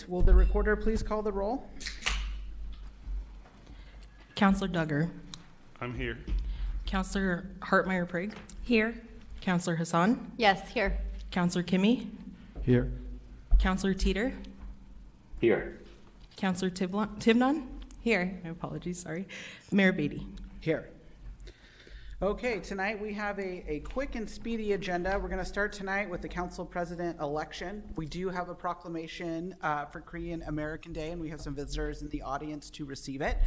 right, will the recorder please call the roll? Counselor Duggar. I'm here. Counselor Hartmeyer Prigg. Here. Counselor Hassan. Yes, here. Counselor Kimmy. Here. Counselor Teeter. Here. Counselor Tibnon. Here. My apologies, sorry. Mayor Beatty. Here. Okay, tonight we have a quick and speedy agenda. We're going to start tonight with the council president election. We do have a proclamation for Korean American Day, and we have some visitors in the audience to receive it.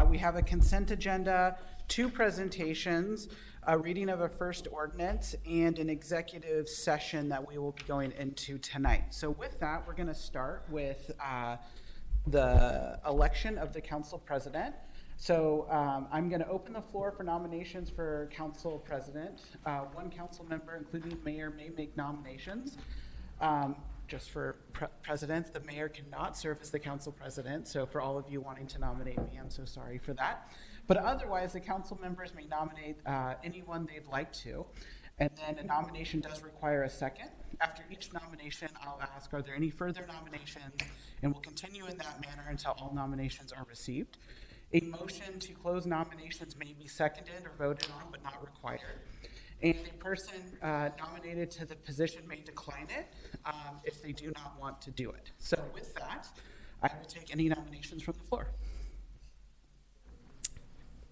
We have a consent agenda, 2 presentations, a reading of a first ordinance, and an executive session that we will be going into tonight. So with that, we're going to start with the election of the council president. So I'm going to open the floor for nominations for council president. 1 council member, including mayor, may make nominations. Just for presidents, the mayor cannot serve as the council president. So for all of you wanting to nominate me, I'm so sorry for that. But otherwise, the council members may nominate anyone they'd like to. And then a nomination does require a second. After each nomination, I'll ask, are there any further nominations? And we'll continue in that manner until all nominations are received. A motion to close nominations may be seconded or voted on, but not required. And a person nominated to the position may decline it if they do not want to do it. So with that, I will take any nominations from the floor.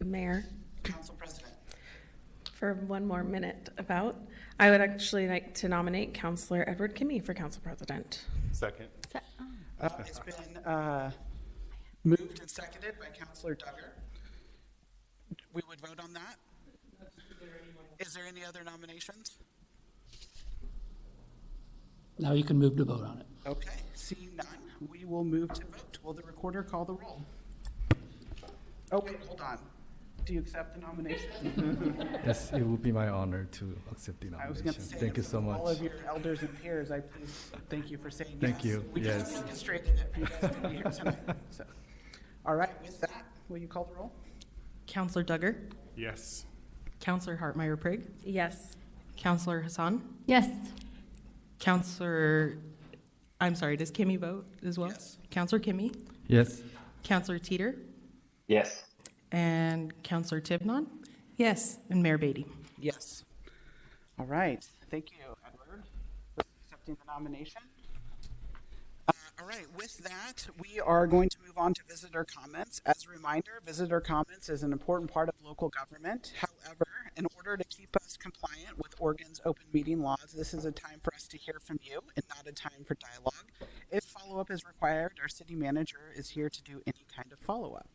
Mayor, Council President. for 1 more minute I would actually like to nominate Counselor Edward Kimmy for council president. Second. It's been moved and seconded by Councilor Duggar. We would vote on that. Is there any other nominations? Now you can move to vote on it. Okay, seeing none, we will move to vote. Will the recorder call the roll? Oh, wait, hold on. Do you accept the nomination? Yes, it will be my honor to accept the I was nomination. going to say, Thank you so much. all of your elders and peers, I please thank you for saying Thank yes. you, We yes. just orchestrated it for you guys to be here tonight. So, all right, with that, will you call the roll? Counselor Duggar. Yes. Counselor Hartmeyer Prigg. Yes. Counselor Hassan. Yes. Counselor, I'm sorry, does Kimmy vote as well? Yes. Counselor Kimmy. Yes. Counselor Teeter. Yes. And Counselor Tibnon. Yes. And Mayor Beatty. Yes. All right. Thank you, Edward, for accepting the nomination. All right. With that, we are going to move on to visitor comments. As a reminder, visitor comments is an important part of local government. However, in order to keep us compliant with Oregon's open meeting laws, this is a time for us to hear from you and not a time for dialogue. If follow-up is required, our city manager is here to do any kind of follow-up.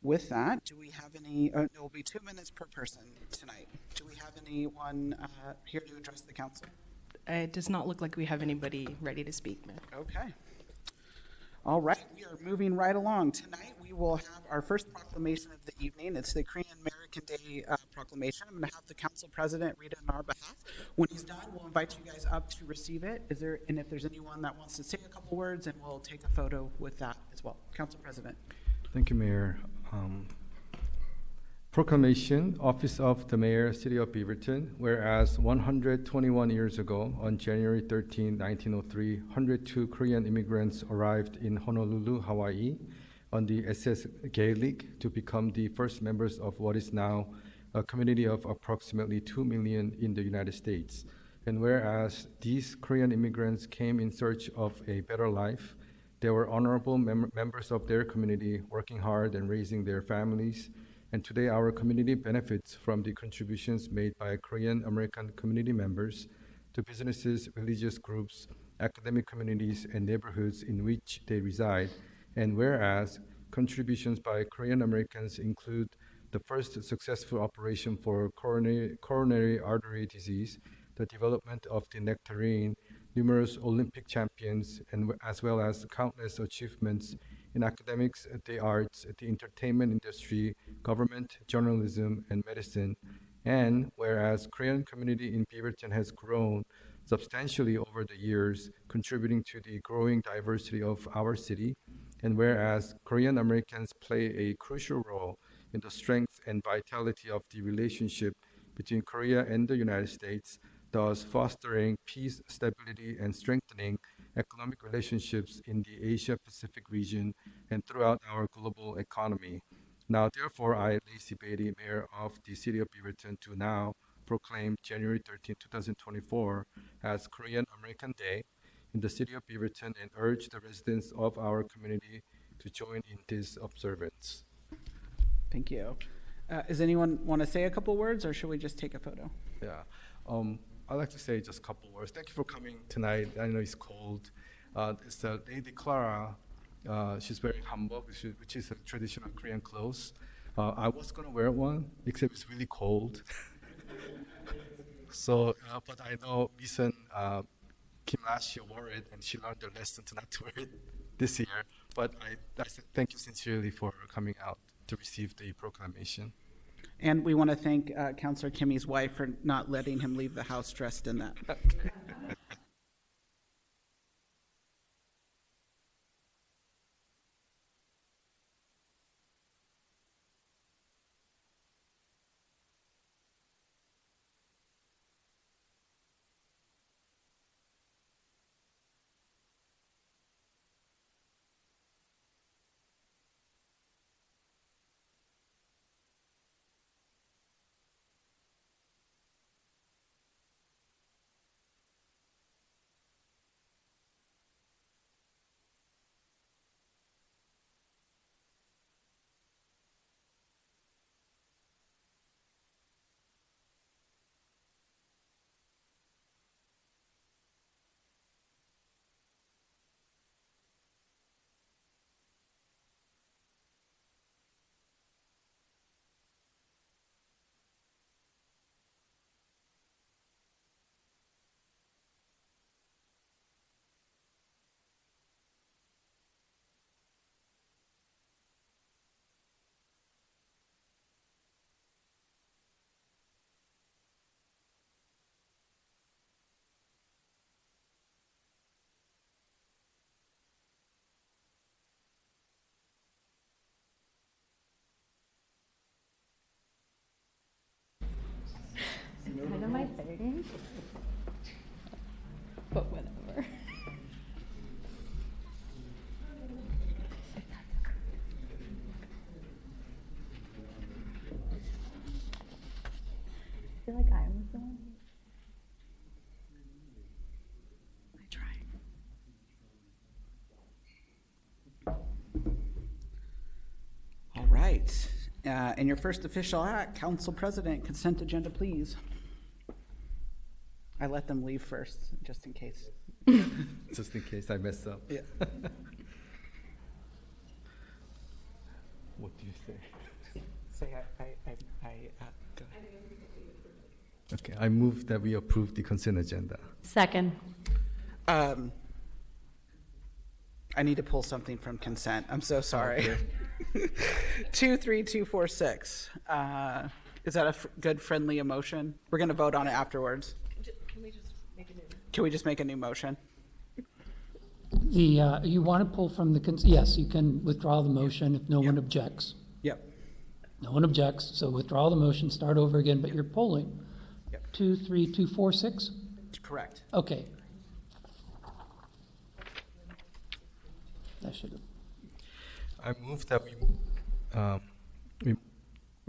With that, do we have any, it will be 2 minutes per person tonight. Do we have anyone here to address the council? It does not look like we have anybody ready to speak, Mayor. Okay. All right, we are moving right along. Tonight we will have our first proclamation of the evening. It's the Korean American Day proclamation. I'm going to have the council president read it on our behalf. When he's done, we'll invite you guys up to receive it. And if there's anyone that wants to say a couple words, and we'll take a photo with that as well. Council President. Thank you, Mayor. Proclamation, Office of the Mayor, City of Beaverton, whereas 121 years ago, on January 13, 1903, 102 Korean immigrants arrived in Honolulu, Hawaii, on the SS Gaelic to become the first members of what is now a community of approximately 2 million in the United States. And whereas these Korean immigrants came in search of a better life, they were honorable members of their community, working hard and raising their families. And today our community benefits from the contributions made by Korean American community members to businesses, religious groups, academic communities, and neighborhoods in which they reside. And whereas contributions by Korean Americans include the first successful operation for coronary artery disease, the development of the nectarine, numerous Olympic champions, and as well as countless achievements in academics, the arts, the entertainment industry, government, journalism, and medicine. And whereas Korean community in Beaverton has grown substantially over the years, contributing to the growing diversity of our city, and whereas Korean Americans play a crucial role in the strength and vitality of the relationship between Korea and the United States, thus fostering peace, stability, and strengthening economic relationships in the Asia-Pacific region and throughout our global economy. Now, therefore, I, Lacey Beatty, Mayor of the City of Beaverton, do now proclaim January 13, 2024 as Korean American Day in the City of Beaverton and urge the residents of our community to join in this observance. Thank you. Does anyone want to say a couple words, or should we just take a photo? Yeah, I'd like to say just a couple words. Thank you for coming tonight. I know it's cold. It's Lady Clara. She's wearing hanbok, which is a traditional Korean clothes. I was gonna wear one, except it's really cold. So, but I know Misun Kim last year wore it, and she learned the lesson to not to wear it this year. But I said thank you sincerely for coming out to receive the proclamation. And we want to thank Councillor Kimmy's wife for not letting him leave the house dressed in that. Kind of my thing, but whatever. I feel like I was the one. I try. All right. And your first official act, Council President, consent agenda, please. I let them leave first, just in case. Just in case I mess up. Yeah. What do you say? Say go ahead. Okay, I move that we approve the consent agenda. Second. I need to pull something from consent. I'm so sorry. 23246. Is that a good friendly emotion? We're going to vote on it afterwards. Can we just make a new motion? You want to pull from the, yes, you can withdraw the motion if no one objects. Yep. No one objects, so withdraw the motion, start over again, but you're polling. Yep. 23246? Correct. Okay. That should have. I move that we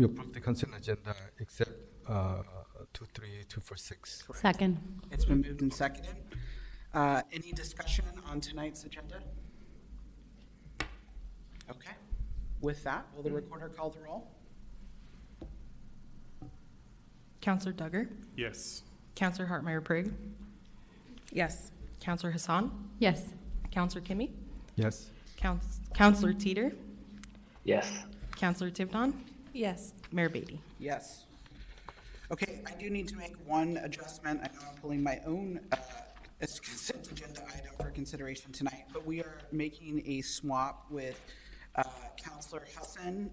approve the consent agenda except 23246. Second. It's been moved and seconded. Any discussion on tonight's agenda? Okay. With that, will the recorder call the roll? Counselor Duggar, Yes. Counselor Hartmeyer Prigg, Yes. Counselor Hassan, Yes. Counselor Kimmy, Yes. Counselor Teeter, Yes. Counselor Tivnon, Yes. Mayor Beatty. Yes. Okay, I do need to make one adjustment. I know I'm pulling my own consent agenda item for consideration tonight, but we are making a swap with Counselor Hassan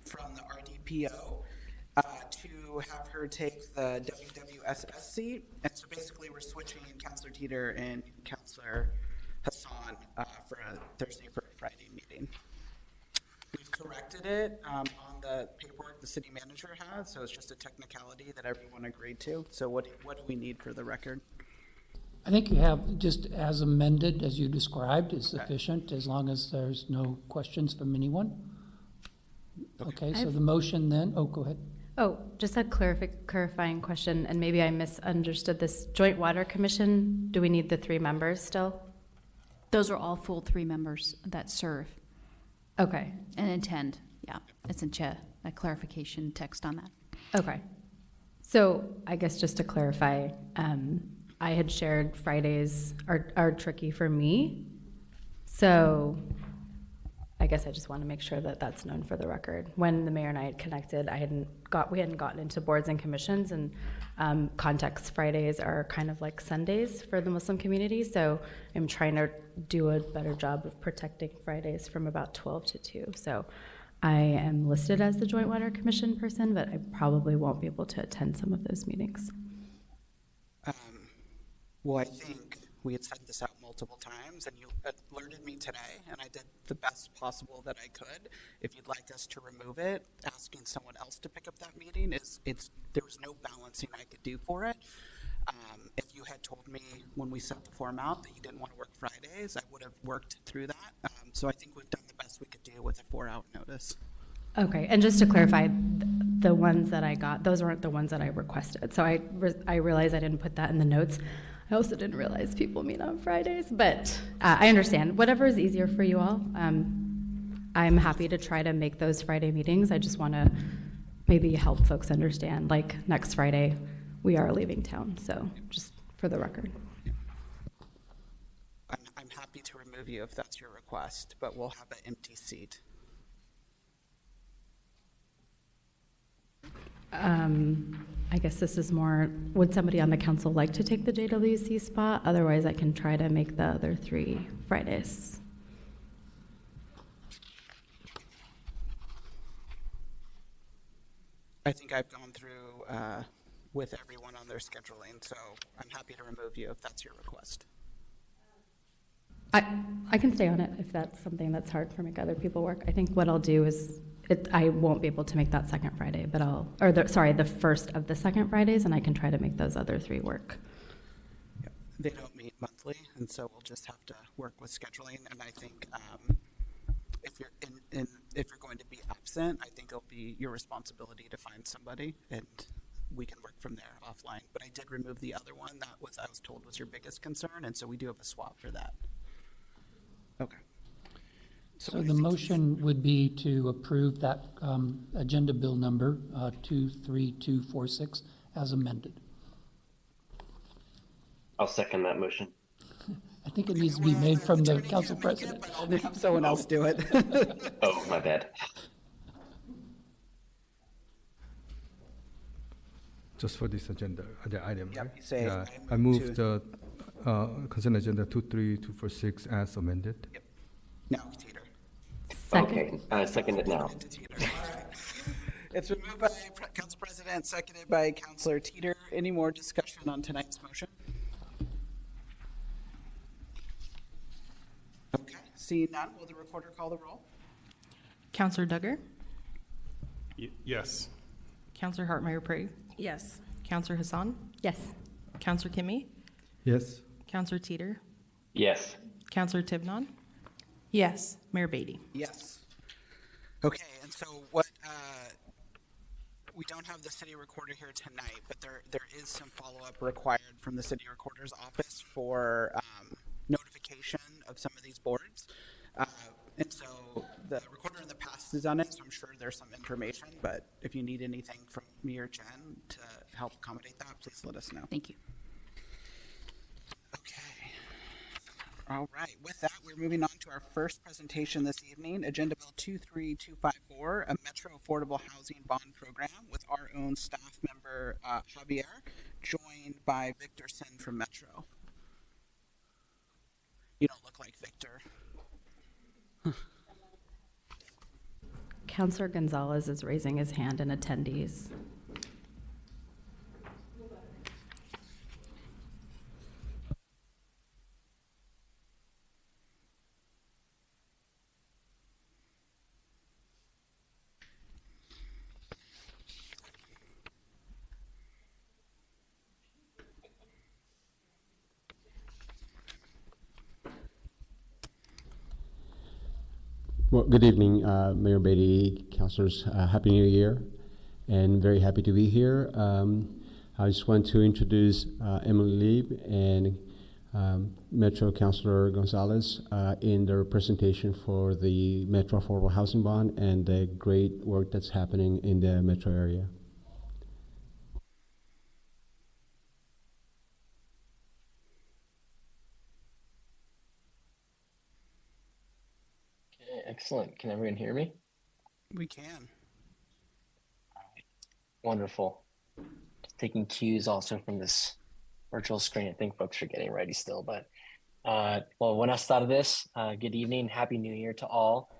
from the RDPO to have her take the WWSS seat. And so basically we're switching Counselor Teeter and Counselor Hassan for a Thursday for a Friday meeting. We've corrected it on the paperwork the city manager has, so it's just a technicality that everyone agreed to. So what do we need for the record? I think you have, just as amended, as you described, is sufficient, as long as there's no questions from anyone. Okay, so the motion then, oh, go ahead. Oh, just a clarifying question, and maybe I misunderstood this. Joint Water Commission, do we need the 3 members still? Those are all full 3 members that serve Okay, and attend. Yeah, it's a clarification text on that. okay. So I guess just to clarify, I had shared Fridays are tricky for me. So I guess I just want to make sure that that's known for the record. When the mayor and I had connected, we hadn't gotten into boards and commissions, and context Fridays are kind of like Sundays for the Muslim community. So I'm trying to do a better job of protecting Fridays from about 12 to 2. So I am listed as the Joint Water Commission person, but I probably won't be able to attend some of those meetings. Well, I think we had set this out multiple times, and you alerted me today, and I did the best possible that I could. If you'd like us to remove it, asking someone else to pick up that meeting there was no balancing I could do for it. If you had told me when we set the form out that you didn't want to work Fridays, I would have worked through that. So I think we've done the best we could do with a 4-hour notice. Okay, and just to clarify, the ones that I got, those weren't the ones that I requested. So I realized I didn't put that in the notes. I also didn't realize people meet on Fridays, but I understand. Whatever is easier for you all. I'm happy to try to make those Friday meetings. I just want to maybe help folks understand, like next Friday, we are leaving town. So just for the record. I'm happy to remove you if that's your request, but we'll have an empty seat. I guess this is more, would somebody on the council like to take the JWC spot? Otherwise, I can try to make the other 3 Fridays. I think I've gone through with everyone on their scheduling, so I'm happy to remove you if that's your request. I can stay on it if that's something that's hard for make other people work. I think what I'll do is, I won't be able to make that second Friday, but the first of the second Fridays, and I can try to make those other 3 work. Yeah. They don't meet monthly, and so we'll just have to work with scheduling. And I think if you're going to be absent, I think it'll be your responsibility to find somebody, and we can work from there offline. But I did remove the other one that I was told was your biggest concern, and so we do have a swap for that. Okay. So the motion would be to approve that agenda bill number 23246 as amended. I'll second that motion. I think it needs to be made from the council president. I'll have someone else do it. Oh, my bad. Just for this agenda, the item, Yep, right? you say, Yeah, I I move move the consent agenda 23246 as amended. Yep. Now, Teeter. Second. Okay, second it now. To Teeter. All right. It's been moved by Council President, seconded by Councilor Teeter. Any more discussion on tonight's motion? Okay, seeing none, will the recorder call the roll? Counselor Duggar, Yes. Counselor Hartmeyer-Prey, Yes. Counselor Hassan, Yes. Counselor Kimmy, Yes. Counselor Teeter, Yes. Counselor Tivnon, Yes. Mayor Beatty. Yes. Okay, and so what, we don't have the city recorder here tonight, but there is some follow-up required from the city recorder's office for notification of some of these boards. And so the recorder in the past has done it, so I'm sure there's some information, but if you need anything from me or Jen to help accommodate that, please let us know. Thank you. Okay. All right. With that, we're moving on to our first presentation this evening, Agenda Bill 23254, a Metro Affordable Housing Bond Program with our own staff member, Javier, joined by Victor Sin from Metro. You don't look like Victor. Counselor Gonzalez is raising his hand in attendees. Well, good evening, Mayor Beatty, councilors. Happy New Year, and very happy to be here. I just want to introduce Emily Lieb and Metro Councilor Gonzalez in their presentation for the Metro Affordable Housing Bond and the great work that's happening in the Metro area. Excellent. Can everyone hear me? We can. Wonderful. Taking cues also from this virtual screen. I think folks are getting ready still, but well, buenas tardes. Good evening. Happy New Year to all.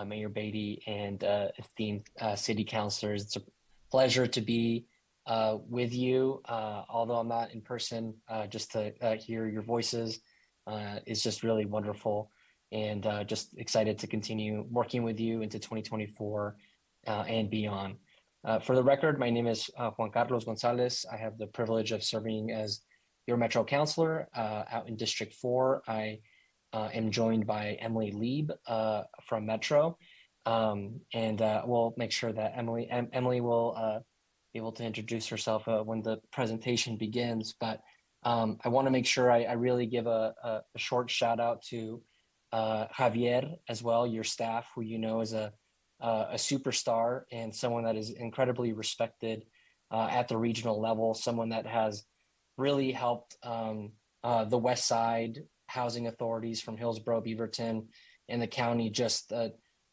Mayor Beatty and esteemed city councilors. It's a pleasure to be with you. Although I'm not in person, just to hear your voices is just really wonderful. And just excited to continue working with you into 2024 and beyond. For the record, my name is Juan Carlos Gonzalez. I have the privilege of serving as your Metro Councilor out in District 4. I am joined by Emily Lieb from Metro. And we'll make sure that Emily will be able to introduce herself when the presentation begins. But I want to make sure I really give a short shout out to Javier as well, your staff, who you know is a superstar and someone that is incredibly respected at the regional level, someone that has really helped the West Side housing authorities from Hillsborough, Beaverton, and the county just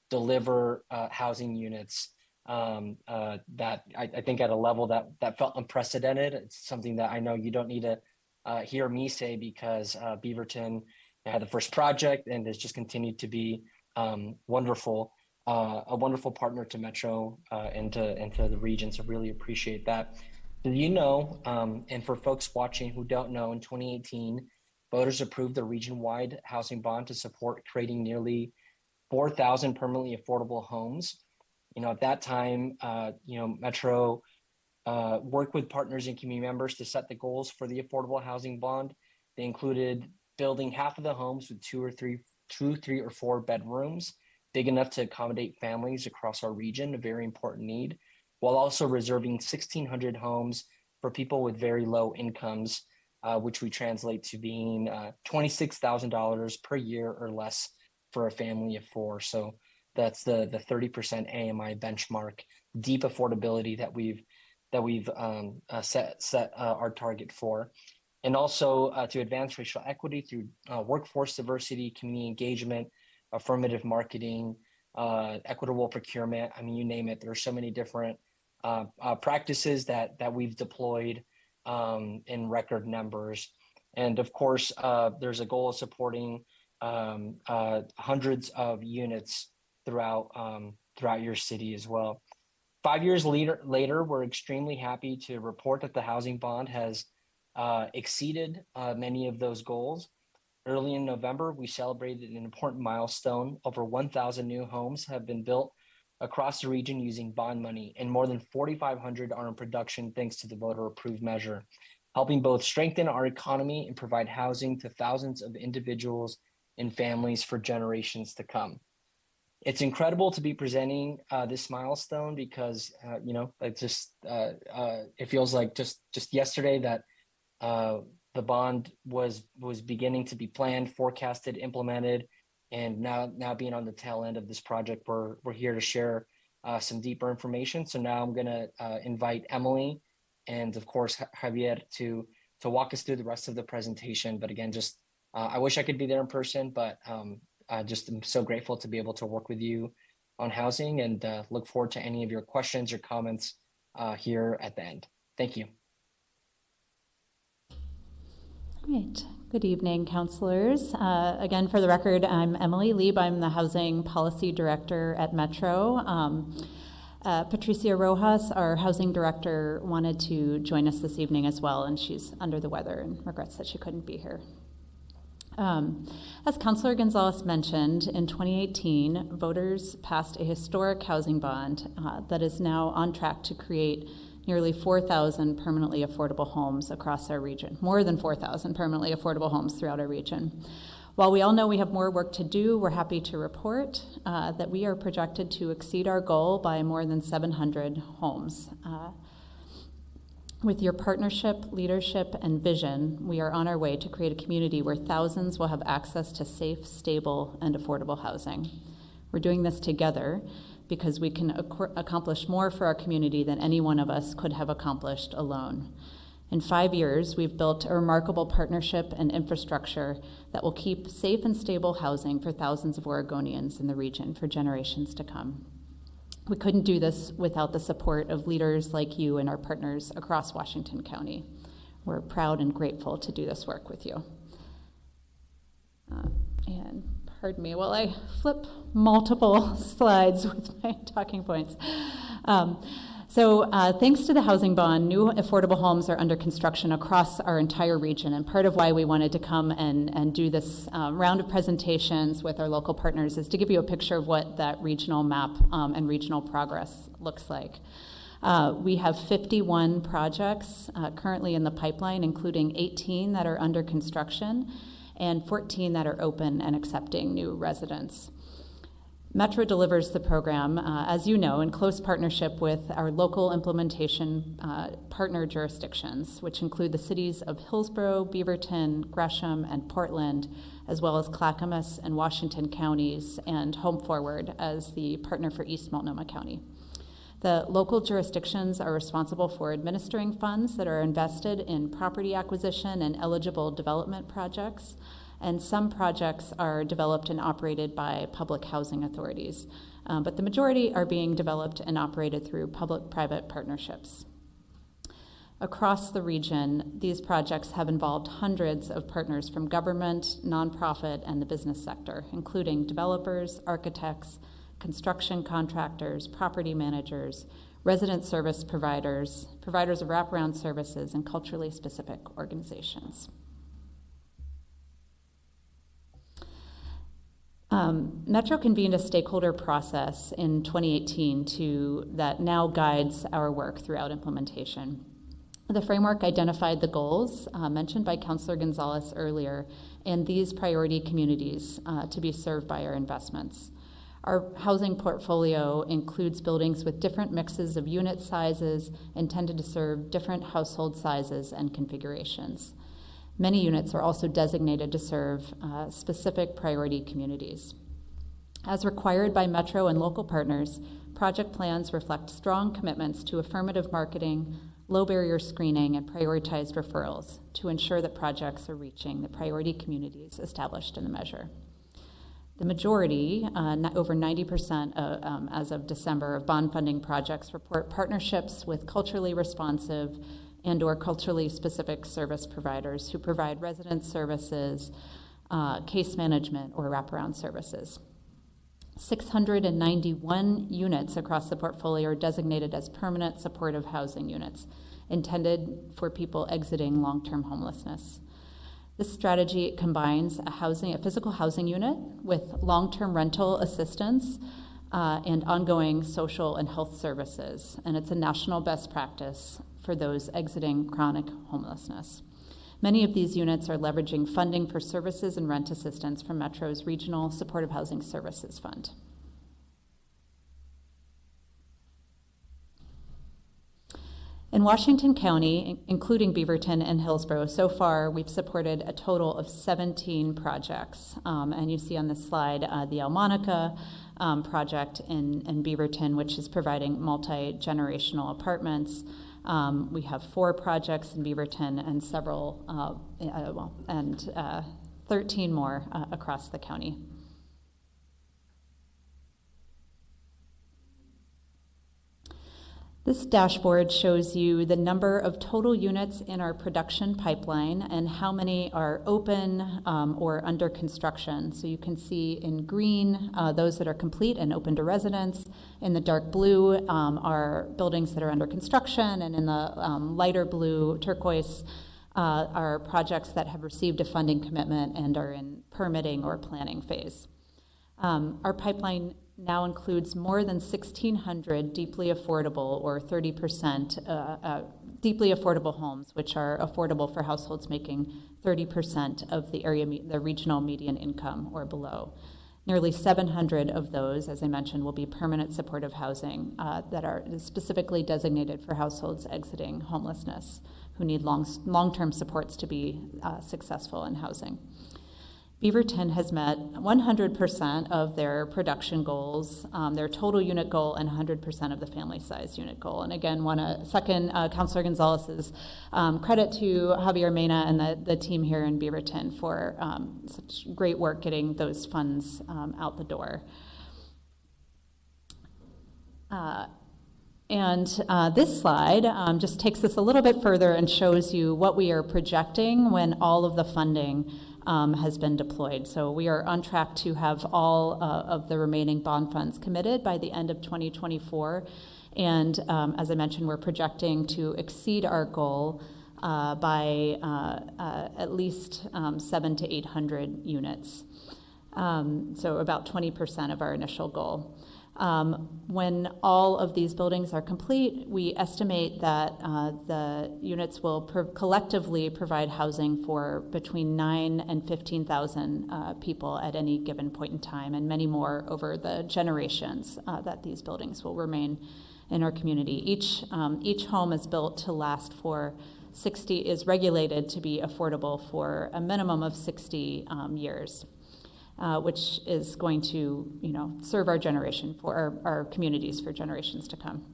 deliver housing units that I think at a level that felt unprecedented. It's something that I know you don't need to hear me say, because Beaverton had the first project and has just continued to be wonderful, a wonderful partner to Metro and to the region. So really appreciate that. You know, and for folks watching who don't know, in 2018, voters approved the region-wide housing bond to support creating nearly 4,000 permanently affordable homes. You know, at that time, you know, Metro worked with partners and community members to set the goals for the affordable housing bond. They included building half of the homes with two, three, or four bedrooms, big enough to accommodate families across our region, a very important need, while also reserving 1,600 homes for people with very low incomes, which we translate to being $26,000 per year or less for a family of four. So that's the 30% AMI benchmark, deep affordability that we've set our target for. And also to advance racial equity through workforce diversity, community engagement, affirmative marketing, equitable procurement. I mean, you name it. There are so many different practices that we've deployed in record numbers. And of course, there's a goal of supporting hundreds of units throughout your city as well. 5 years later, we're extremely happy to report that the housing bond has exceeded many of those goals. Early in November, we celebrated an important milestone. Over 1,000 new homes have been built across the region using bond money, and more than 4,500 are in production thanks to the voter-approved measure, helping both strengthen our economy and provide housing to thousands of individuals and families for generations to come. It's incredible to be presenting this milestone because, you know, it just it feels like just yesterday that the bond was beginning to be planned, forecasted, implemented, and now being on the tail end of this project, we're here to share some deeper information. So now I'm going to invite Emily and of course Javier to walk us through the rest of the presentation. But again, just I wish I could be there in person, but I just am so grateful to be able to work with you on housing, and look forward to any of your questions or comments here at the end. Thank you. All right. Good evening, councilors. Again, for the record, I'm Emily Lieb. I'm the Housing Policy Director at Metro. Patricia Rojas, our Housing Director, wanted to join us this evening as well, and she's under the weather and regrets that she couldn't be here. As Councilor Gonzalez mentioned, in 2018, voters passed a historic housing bond that is now on track to create nearly 4,000 permanently affordable homes across our region, more than 4,000 permanently affordable homes throughout our region. While we all know we have more work to do, we're happy to report that we are projected to exceed our goal by more than 700 homes. With your partnership, leadership, and vision, we are on our way to create a community where thousands will have access to safe, stable, and affordable housing. We're doing this together because we can accomplish more for our community than any one of us could have accomplished alone. In 5 years, we've built a remarkable partnership and infrastructure that will keep safe and stable housing for thousands of Oregonians in the region for generations to come. We couldn't do this without the support of leaders like you and our partners across Washington County. We're proud and grateful to do this work with you. And pardon me while I flip multiple slides with my talking points. Thanks to the housing bond, new affordable homes are under construction across our entire region. And part of why we wanted to come and do this round of presentations with our local partners is to give you a picture of what that regional map and regional progress looks like. We have 51 projects currently in the pipeline, including 18 that are under construction and 14 that are open and accepting new residents. Metro delivers the program, as you know, in close partnership with our local implementation partner jurisdictions, which include the cities of Hillsborough, Beaverton, Gresham, and Portland, as well as Clackamas and Washington counties, and Home Forward as the partner for East Multnomah County. The local jurisdictions are responsible for administering funds that are invested in property acquisition and eligible development projects, and some projects are developed and operated by public housing authorities, but the majority are being developed and operated through public-private partnerships. Across the region, these projects have involved hundreds of partners from government, nonprofit, and the business sector, including developers, architects, construction contractors, property managers, resident service providers, providers of wraparound services, and culturally specific organizations. Metro convened a stakeholder process in 2018 that now guides our work throughout implementation. The framework identified the goals mentioned by Councilor Gonzalez earlier and these priority communities to be served by our investments. Our housing portfolio includes buildings with different mixes of unit sizes intended to serve different household sizes and configurations. Many units are also designated to serve specific priority communities. As required by Metro and local partners, project plans reflect strong commitments to affirmative marketing, low barrier screening, and prioritized referrals to ensure that projects are reaching the priority communities established in the measure. The majority, over 90% as of December, of bond funding projects report partnerships with culturally responsive and/or culturally specific service providers who provide resident services, case management, or wraparound services. 691 units across the portfolio are designated as permanent supportive housing units, intended for people exiting long-term homelessness. This strategy combines a physical housing unit with long-term rental assistance and ongoing social and health services, and it's a national best practice for those exiting chronic homelessness. Many of these units are leveraging funding for services and rent assistance from Metro's Regional Supportive Housing Services Fund. In Washington County, including Beaverton and Hillsborough, so far we've supported a total of 17 projects. And you see on this slide the El Monica project in Beaverton, which is providing multi-generational apartments. We have 4 projects in Beaverton and 13 more across the county. This dashboard shows you the number of total units in our production pipeline and how many are open or under construction. So you can see in green those that are complete and open to residents. In the dark blue are buildings that are under construction, and in the lighter blue, turquoise, are projects that have received a funding commitment and are in permitting or planning phase. Our pipeline now includes more than 1,600 deeply affordable, or 30% deeply affordable homes, which are affordable for households making 30% of the the regional median income or below. Nearly 700 of those, as I mentioned, will be permanent supportive housing that are specifically designated for households exiting homelessness who need long-term supports to be successful in housing. Beaverton has met 100% of their production goals, their total unit goal, and 100% of the family size unit goal. And again, want to second Councilor Gonzalez's credit to Javier Mena and the team here in Beaverton for such great work getting those funds out the door. This slide just takes us a little bit further and shows you what we are projecting when all of the funding has been deployed. So we are on track to have all of the remaining bond funds committed by the end of 2024. And as I mentioned, we're projecting to exceed our goal by at least 700 to 800 units. So about 20% of our initial goal. When all of these buildings are complete, we estimate that the units will collectively provide housing for between 9,000 and 15,000 people at any given point in time, and many more over the generations that these buildings will remain in our community. Each home is built to last for 60, is regulated to be affordable for a minimum of 60 years. Which is going to, serve our generation for our communities for generations to come.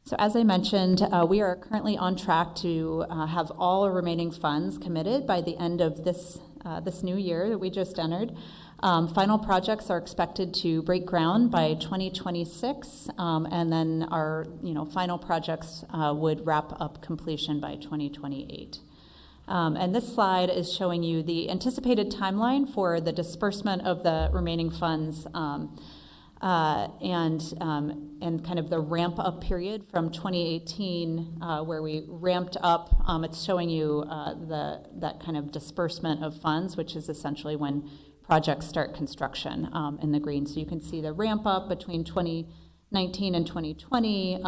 So as I mentioned, we are currently on track to have all remaining funds committed by the end of this new year that we just entered. Final projects are expected to break ground by 2026, and then our final projects would wrap up completion by 2028. And this slide is showing you the anticipated timeline for the disbursement of the remaining funds and kind of the ramp up period from 2018 where we ramped up. It's showing you that kind of disbursement of funds, which is essentially when projects start construction in the green. So you can see the ramp up between 2019 and 2020.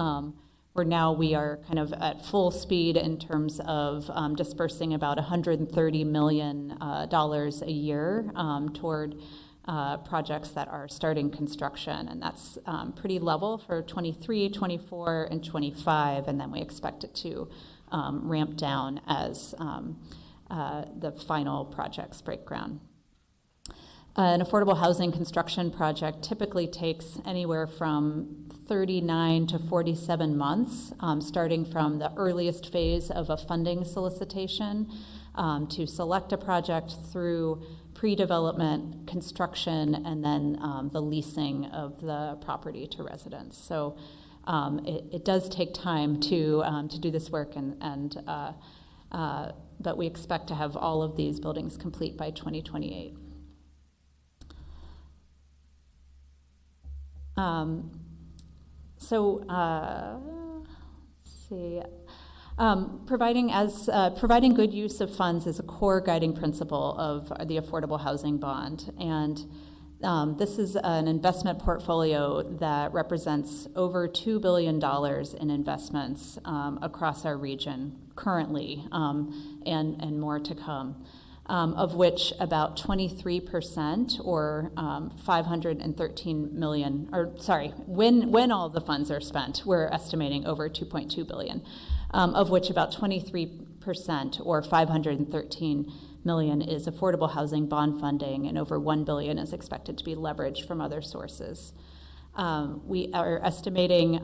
Where we are kind of at full speed in terms of dispersing about $130 million a year toward projects that are starting construction. And that's pretty level for 23, 24, and 25. And then we expect it to ramp down as the final projects break ground. An affordable housing construction project typically takes anywhere from 39 to 47 months, starting from the earliest phase of a funding solicitation to select a project through pre-development, construction, and then the leasing of the property to residents. So it does take time to do this work, but we expect to have all of these buildings complete by 2028. Let's see. Providing good use of funds is a core guiding principle of the Affordable Housing Bond, and this is an investment portfolio that represents over $2 billion in investments across our region currently, and more to come. Of which about 23% or 513 million, when all the funds are spent, we're estimating over 2.2 billion, of which about 23% or 513 million is affordable housing bond funding, and over 1 billion is expected to be leveraged from other sources. We are estimating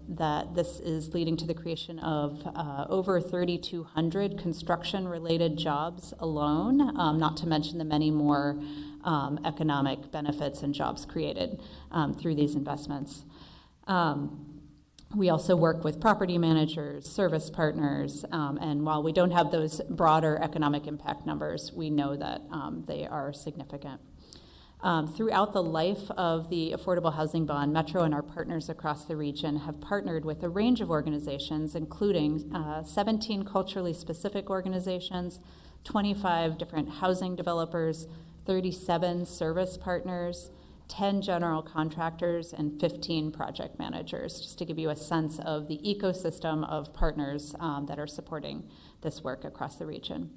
that this is leading to the creation of over 3,200 construction-related jobs alone, not to mention the many more economic benefits and jobs created through these investments. We also work with property managers, service partners, and while we don't have those broader economic impact numbers, we know that they are significant. Throughout the life of the Affordable Housing Bond, Metro and our partners across the region have partnered with a range of organizations, including 17 culturally specific organizations, 25 different housing developers, 37 service partners, 10 general contractors, and 15 project managers, just to give you a sense of the ecosystem of partners that are supporting this work across the region.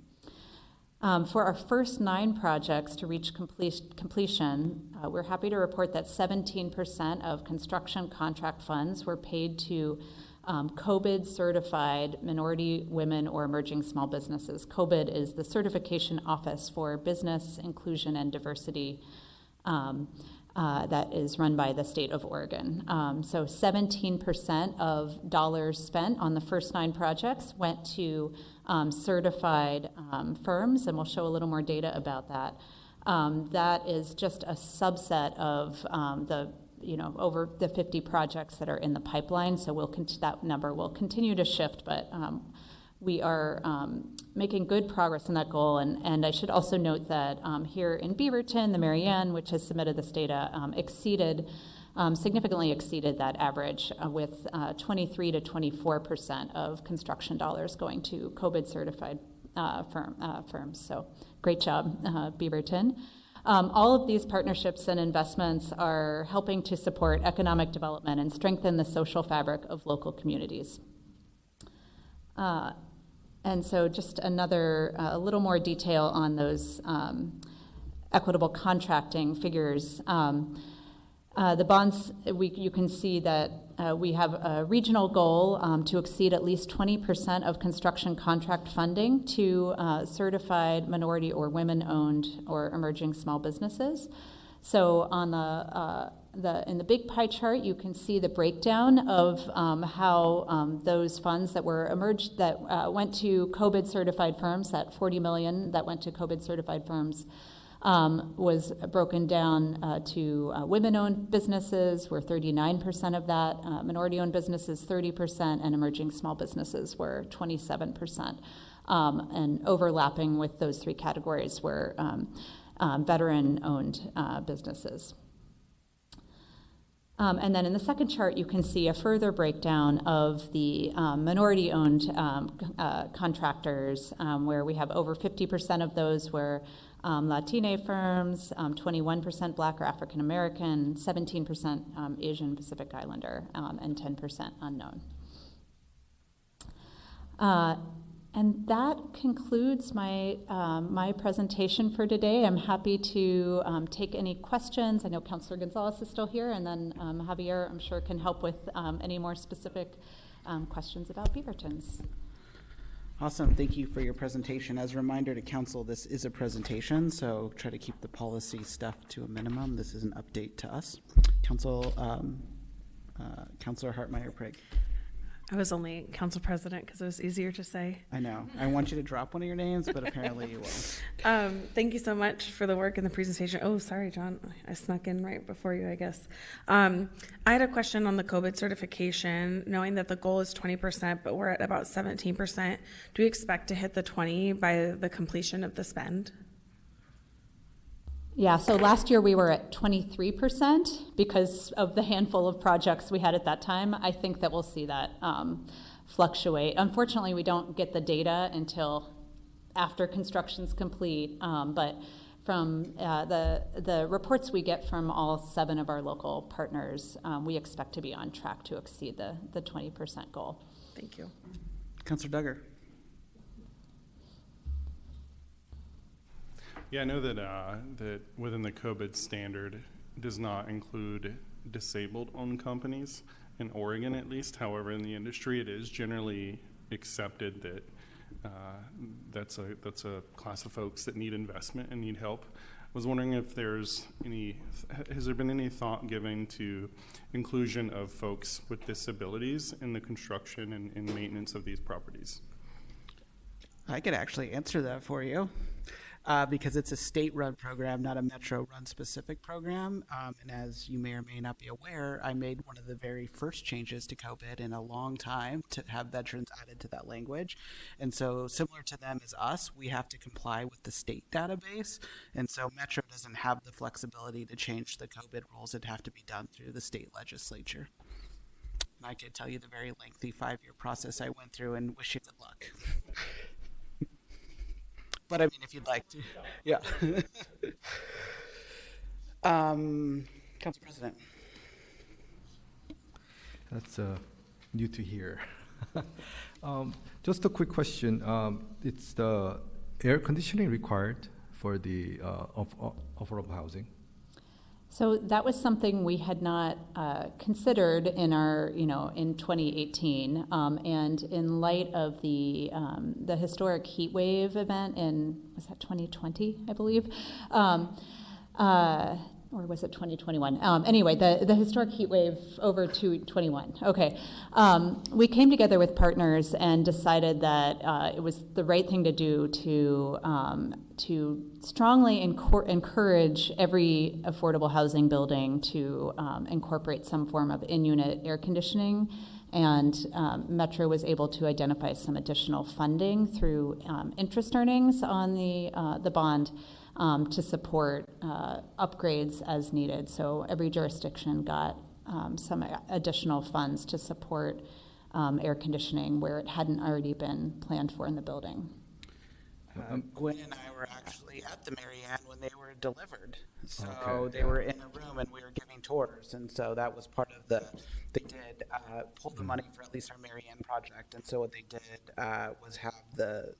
For our first 9 projects to reach completion, we're happy to report that 17% of construction contract funds were paid to COBID-certified minority, women, or emerging small businesses. COBID is the certification office for business inclusion and diversity that is run by the state of Oregon. So 17% of dollars spent on the first 9 projects went to certified firms, and we'll show a little more data about that. That is just a subset of over the 50 projects that are in the pipeline. So that number will continue to shift, but we are making good progress in that goal. And I should also note that here in Beaverton, the Mary Ann, which has submitted this data, significantly exceeded that average with 23 to 24% of construction dollars going to COBID-certified firms. So great job, Beaverton. All of these partnerships and investments are helping to support economic development and strengthen the social fabric of local communities. And so just a little more detail on those equitable contracting figures. The bonds, you can see that we have a regional goal to exceed at least 20% of construction contract funding to certified minority or women-owned or emerging small businesses. So on in the big pie chart, you can see the breakdown of how those funds that went to COBID-certified firms, that $40 million that went to COBID-certified firms, was broken down to women-owned businesses were 39% of that, minority-owned businesses 30%, and emerging small businesses were 27%. And overlapping with those 3 categories were veteran-owned businesses. And then in the second chart, you can see a further breakdown of the minority-owned contractors, where we have over 50% of those were Latine firms, 21% Black or African American, 17% Asian Pacific Islander, and 10% unknown. And that concludes my presentation for today. I'm happy to take any questions. I know Councilor Gonzalez is still here, and then Javier, I'm sure, can help with any more specific questions about Beaverton's. Awesome. Thank you for your presentation. As a reminder to council, this is a presentation, so try to keep the policy stuff to a minimum. This is an update to us. Councilor Hartmeyer-Prick. I was only council president because it was easier to say. I know. I want you to drop one of your names, but apparently you won't. Thank you so much for the work in the presentation. Oh, sorry, John. I snuck in right before you, I guess. I had a question on the COBID certification, knowing that the goal is 20%, but we're at about 17%. Do we expect to hit the 20 by the completion of the spend? Yeah, so last year we were at 23% because of the handful of projects we had at that time. I think that we'll see that fluctuate. Unfortunately, we don't get the data until after construction's complete, but from the reports we get from all 7 of our local partners, we expect to be on track to exceed the 20% goal. Thank you. Councilor Duggar. Yeah, I know that that within the COBID standard does not include disabled-owned companies in Oregon, at least. However, in the industry, it is generally accepted that that's a class of folks that need investment and need help. I was wondering if has there been any thought given to inclusion of folks with disabilities in the construction and maintenance of these properties? I could actually answer that for you. Because it's a state-run program, not a Metro-run specific program. And as you may or may not be aware, I made one of the very first changes to COBID in a long time to have veterans added to that language. And so similar to them as us, we have to comply with the state database. And so Metro doesn't have the flexibility to change the COBID rules. It'd have to be done through the state legislature. And I could tell you the very lengthy 5-year process I went through and wish you good luck. But I mean, if you'd like to, yeah. Council President. That's new to hear. Just a quick question. It's the air conditioning required for the affordable housing? So that was something we had not considered in our, in 2018, and in light of the historic heat wave event was that 2020, I believe, or was it 2021? Anyway, the historic heat wave over 2021. Okay, we came together with partners and decided that it was the right thing to do to strongly encourage every affordable housing building to incorporate some form of in-unit air conditioning. And Metro was able to identify some additional funding through interest earnings on the bond to support upgrades as needed. So every jurisdiction got some additional funds to support air conditioning where it hadn't already been planned for in the building. Gwen and I were actually at the Marianne when they were delivered. So they were in a room and we were giving tours. And so that was part of they did pull the money for at least our Marianne project. And so what they did was have the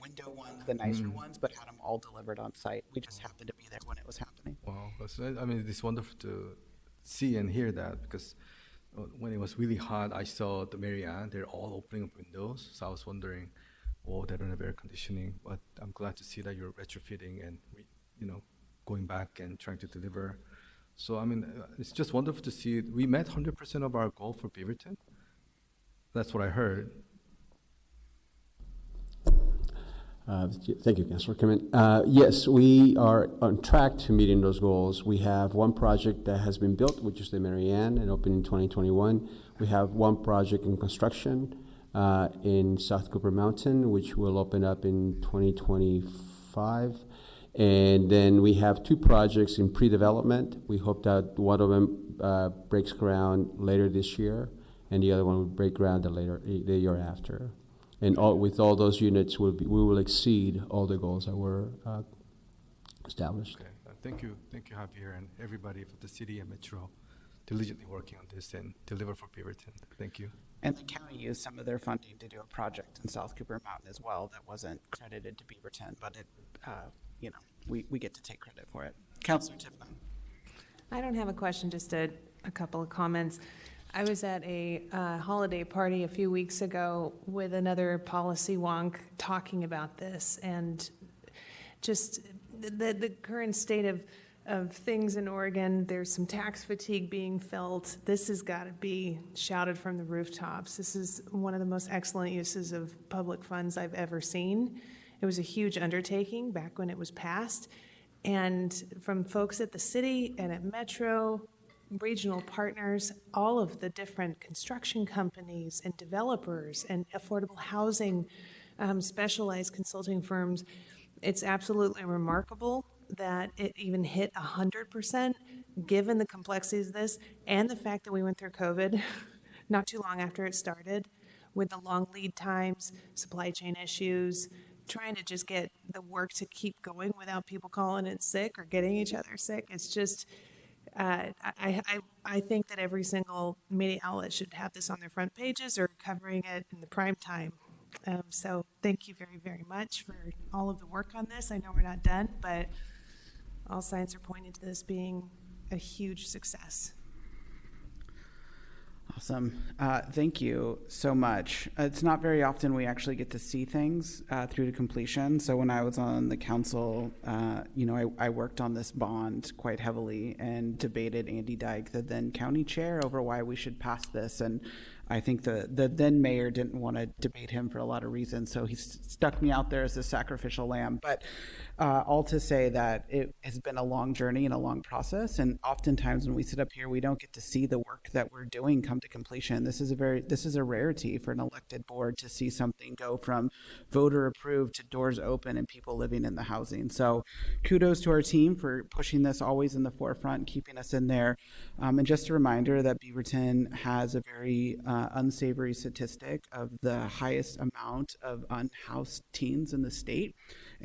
window ones, the nicer ones, but had them all delivered on site. We just happened to be there when it was happening. Wow, it's wonderful to see and hear that, because when it was really hot, I saw the Marianne, they're all opening up windows. So I was wondering, they don't have air conditioning, but I'm glad to see that you're retrofitting and going back and trying to deliver. So it's just wonderful to see. We met 100% of our goal for Beaverton. That's what I heard. Thank you, Councilor Kim. Yes, we are on track to meeting those goals. We have one project that has been built, which is the Marianne, and opened in 2021. We have one project in construction in South Cooper Mountain, which will open up in 2025. And then we have two projects in pre-development. We hope that one of them breaks ground later this year, and the other one will break ground the year after. And with all those units, we will exceed all the goals that were established. Okay. Thank you, Javier, and everybody for the city and Metro diligently working on this and deliver for Beaverton. Thank you. And the county used some of their funding to do a project in South Cooper Mountain as well that wasn't credited to Beaverton, but it, we get to take credit for it. Councilor Tiffin. I don't have a question, just a couple of comments. I was at a holiday party a few weeks ago with another policy wonk talking about this, and just the current state of things in Oregon. There's some tax fatigue being felt. This has got to be shouted from the rooftops. This is one of the most excellent uses of public funds I've ever seen. It was a huge undertaking back when it was passed. And from folks at the city and at Metro, regional partners, all of the different construction companies and developers and affordable housing specialized consulting firms, it's absolutely remarkable that it even hit 100%, given the complexities of this and the fact that we went through COVID not too long after it started, with the long lead times, supply chain issues, trying to just get the work to keep going without people calling in sick or getting each other sick. It's just, I think that every single media outlet should have this on their front pages or covering it in the prime time. So thank you very, very much for all of the work on this. I know we're not done, but all signs are pointing to this being a huge success. Awesome. Thank you so much. It's not very often we actually get to see things through to completion. So when I was on the council, I worked on this bond quite heavily and debated Andy Dyke, the then county chair, over why we should pass this. And I think the then mayor didn't want to debate him for a lot of reasons, so he stuck me out there as a sacrificial lamb. But all to say that it has been a long journey and a long process, and oftentimes when we sit up here, we don't get to see the work that we're doing come to completion. This is a rarity for an elected board to see something go from voter approved to doors open and people living in the housing. So kudos to our team for pushing this always in the forefront, keeping us in there. And just a reminder that Beaverton has a very unsavory statistic of the highest amount of unhoused teens in the state.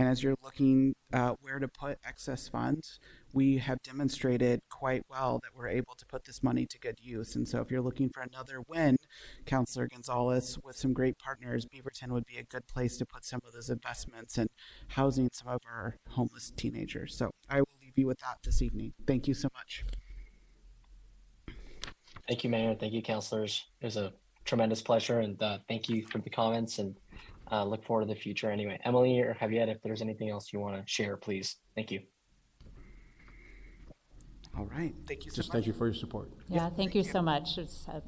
And as you're looking where to put excess funds, we have demonstrated quite well that we're able to put this money to good use. And so if you're looking for another win, Councilor Gonzalez, with some great partners, Beaverton would be a good place to put some of those investments in housing some of our homeless teenagers. So I will leave you with that this evening. Thank you so much. Thank you, Mayor. Thank you, councilors. It was a tremendous pleasure, and thank you for the comments, and look forward to the future anyway. Emily or Javier, if there's anything else you want to share, please. Thank you. All right. Thank you so much. Thank you for your support. Yeah, thank you so much. It's a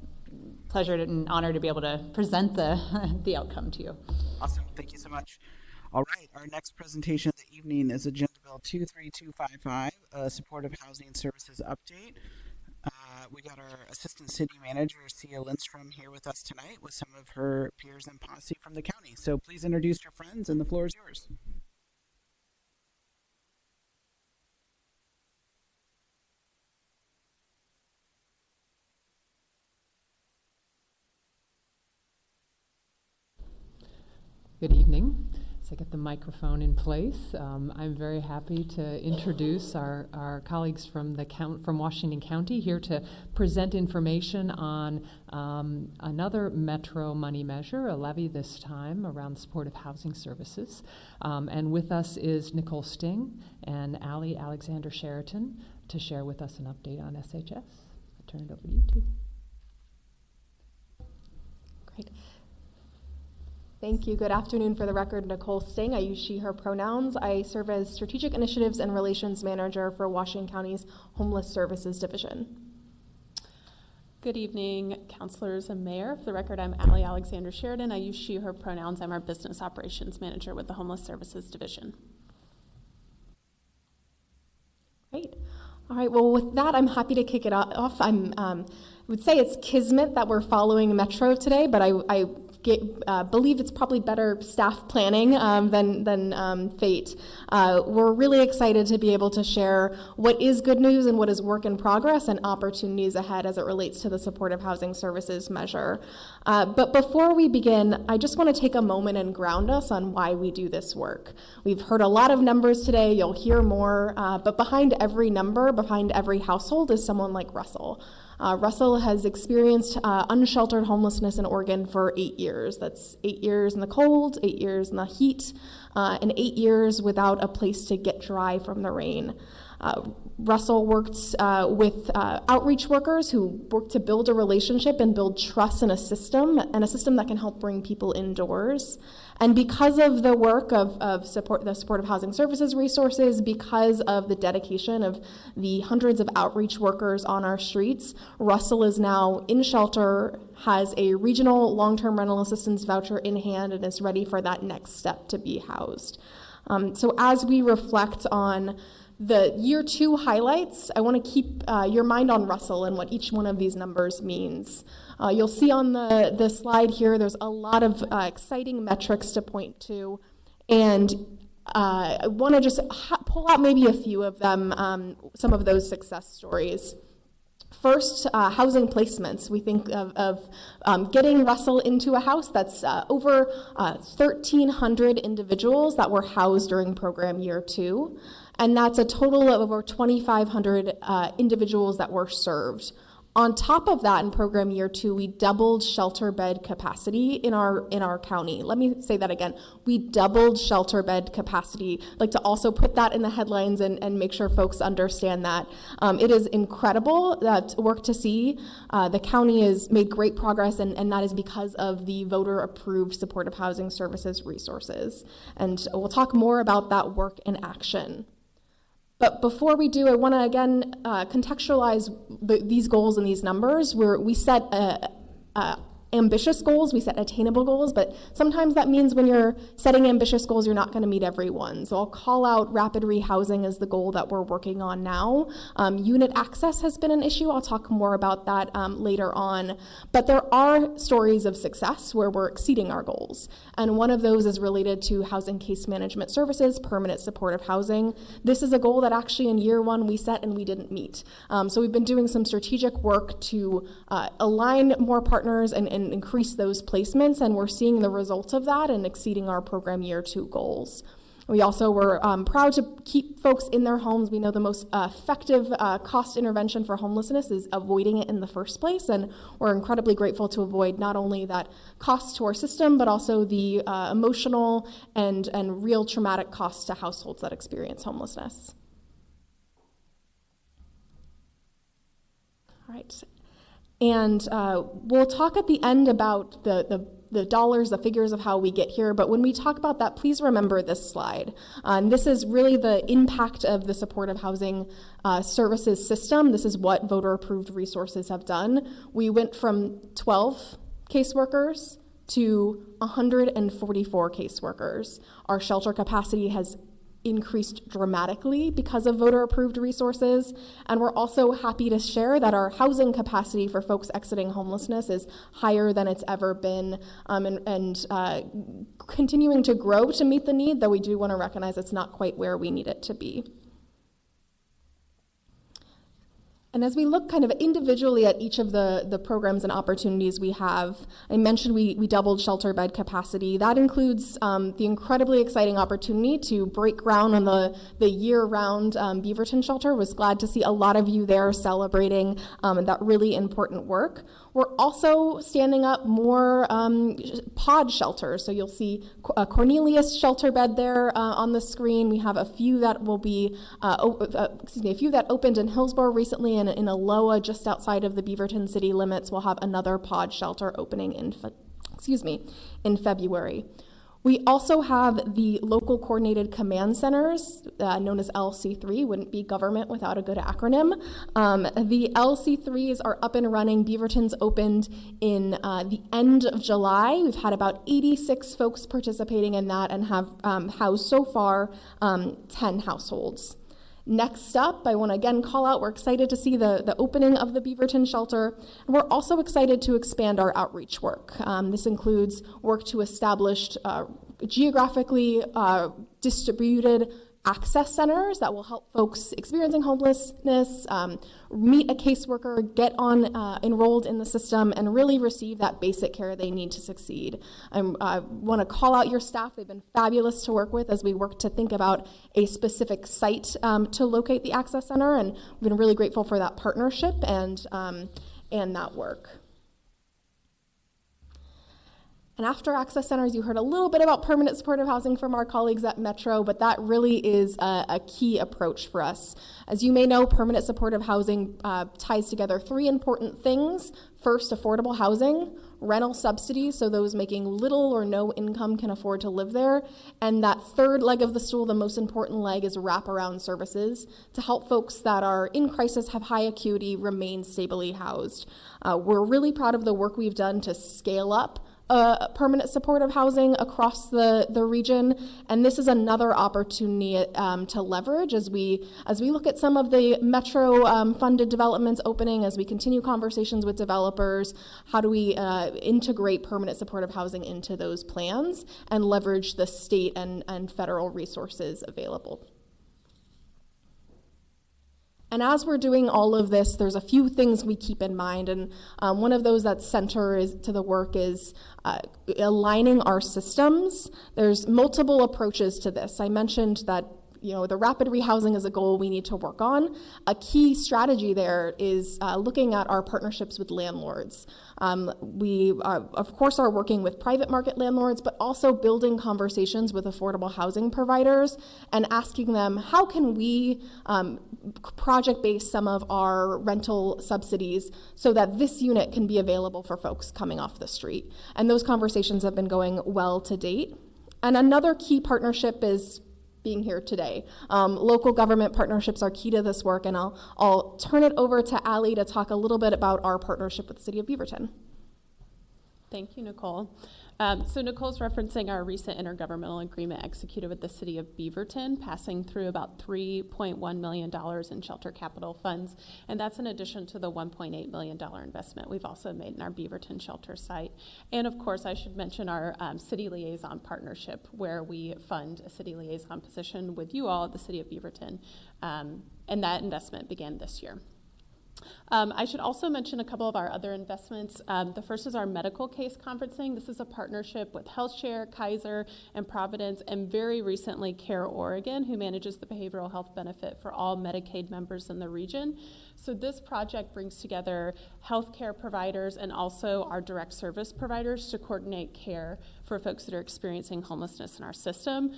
pleasure and honor to be able to present the outcome to you. Awesome. Thank you so much. All right. Our next presentation of the evening is Agenda Bill 23255, Supportive Housing Services Update. We got our Assistant City Manager, Cia Lindstrom, here with us tonight with some of her peers and posse from the county. So please introduce your friends, and the floor is yours. Good evening. So I get the microphone in place. I'm very happy to introduce our colleagues from Washington County here to present information on another Metro money measure, a levy this time around supportive housing services. And with us is Nicole Sting and Allie Alexander Sheraton to share with us an update on SHS. I'll turn it over to you two. Great. Thank you. Good afternoon. For the record, Nicole Sting. I use she, her pronouns. I serve as Strategic Initiatives and Relations Manager for Washington County's Homeless Services Division. Good evening, councilors and mayor. For the record, I'm Allie Alexander Sheridan. I use she, her pronouns. I'm our Business Operations Manager with the Homeless Services Division. Great. All right, well, with that, I'm happy to kick it off. I would say it's kismet that we're following Metro today, but I believe it's probably better staff planning than fate. We're really excited to be able to share what is good news and what is work in progress and opportunities ahead as it relates to the supportive housing services measure. But before we begin, I just want to take a moment and ground us on why we do this work. We've heard a lot of numbers today, you'll hear more, but behind every number, behind every household is someone like Russell. Russell has experienced unsheltered homelessness in Oregon for 8 years. That's 8 years in the cold, 8 years in the heat, and 8 years without a place to get dry from the rain. Russell worked with outreach workers who work to build a relationship and build trust in a system that can help bring people indoors. And because of the work of the supportive housing services resources, because of the dedication of the hundreds of outreach workers on our streets, Russell is now in shelter, has a regional long-term rental assistance voucher in hand, and is ready for that next step to be housed. So as we reflect on the year 2 highlights, I want to keep your mind on Russell and what each one of these numbers means. You'll see on the slide here, there's a lot of exciting metrics to point to, and I want to just pull out maybe a few of them, some of those success stories. First, housing placements. We think of getting Russell into a house. That's over 1,300 individuals that were housed during program year 2. And that's a total of over 2,500 individuals that were served. On top of that, in program year 2, we doubled shelter bed capacity in our county. Let me say that again. We doubled shelter bed capacity. I'd like to also put that in the headlines and make sure folks understand that. It is incredible work to see. The county has made great progress, and that is because of the voter-approved supportive housing services resources. And we'll talk more about that work in action. But before we do, I want to again contextualize these goals and these numbers. We set ambitious goals, we set attainable goals, but sometimes that means when you're setting ambitious goals, you're not going to meet every one. So I'll call out rapid rehousing as the goal that we're working on now. Unit access has been an issue. I'll talk more about that later on. But there are stories of success where we're exceeding our goals. And one of those is related to housing case management services, permanent supportive housing. This is a goal that actually in year 1 we set and we didn't meet. So we've been doing some strategic work to align more partners and increase those placements, and we're seeing the results of that and exceeding our program year 2 goals. We also were proud to keep folks in their homes. We know the most effective cost intervention for homelessness is avoiding it in the first place, and we're incredibly grateful to avoid not only that cost to our system, but also the emotional and real traumatic costs to households that experience homelessness. All right. And we'll talk at the end about the dollars, the figures of how we get here. But when we talk about that, please remember this slide. And this is really the impact of the supportive housing services system. This is what voter-approved resources have done. We went from 12 caseworkers to 144 caseworkers. Our shelter capacity has increased dramatically because of voter-approved resources, and we're also happy to share that our housing capacity for folks exiting homelessness is higher than it's ever been, and continuing to grow to meet the need, though we do want to recognize it's not quite where we need it to be. And as we look kind of individually at each of the programs and opportunities we have, I mentioned we doubled shelter bed capacity. That includes the incredibly exciting opportunity to break ground on the year-round Beaverton shelter. Was glad to see a lot of you there celebrating that really important work. We're also standing up more pod shelters. So you'll see a Cornelius shelter bed there on the screen. We have a few that will be, a few that opened in Hillsborough recently, and in Aloha, just outside of the Beaverton city limits. We'll have another pod shelter opening in February. We also have the local coordinated command centers, known as LC3. Wouldn't be government without a good acronym. The LC3s are up and running. Beaverton's opened in the end of July. We've had about 86 folks participating in that and have housed so far 10 households. Next up, I want to again call out, we're excited to see the opening of the Beaverton shelter. And we're also excited to expand our outreach work. This includes work to establish geographically distributed access centers that will help folks experiencing homelessness meet a caseworker, get on enrolled in the system, and really receive that basic care they need to succeed. I want to call out your staff. They've been fabulous to work with as we work to think about a specific site to locate the access center, and we've been really grateful for that partnership and that work. And after access centers, you heard a little bit about permanent supportive housing from our colleagues at Metro, but that really is a key approach for us. As you may know, permanent supportive housing ties together three important things. First, affordable housing, rental subsidies, so those making little or no income can afford to live there. And that third leg of the stool, the most important leg, is wraparound services to help folks that are in crisis, have high acuity, remain stably housed. We're really proud of the work we've done to scale up permanent supportive housing across the region, and this is another opportunity to leverage as we look at some of the Metro funded developments opening, as we continue conversations with developers. How do we integrate permanent supportive housing into those plans and leverage the state and federal resources available? And as we're doing all of this, there's a few things we keep in mind, and one of those that's center to the work is aligning our systems. There's multiple approaches to this. I mentioned that the rapid rehousing is a goal we need to work on. A key strategy there is looking at our partnerships with landlords. We, of course, are working with private market landlords, but also building conversations with affordable housing providers and asking them, how can we project-base some of our rental subsidies so that this unit can be available for folks coming off the street? And those conversations have been going well to date. And another key partnership is being here today. Local government partnerships are key to this work, and I'll turn it over to Allie to talk a little bit about our partnership with the City of Beaverton. Thank you, Nicole. So Nicole's referencing our recent intergovernmental agreement executed with the City of Beaverton, passing through about $3.1 million in shelter capital funds, and that's in addition to the $1.8 million investment we've also made in our Beaverton shelter site. And of course, I should mention our City Liaison partnership, where we fund a City Liaison position with you all at the City of Beaverton, and that investment began this year. I should also mention a couple of our other investments. The first is our medical case conferencing. This is a partnership with HealthShare, Kaiser, and Providence, and very recently Care Oregon, who manages the behavioral health benefit for all Medicaid members in the region. So this project brings together healthcare providers and also our direct service providers to coordinate care for folks that are experiencing homelessness in our system.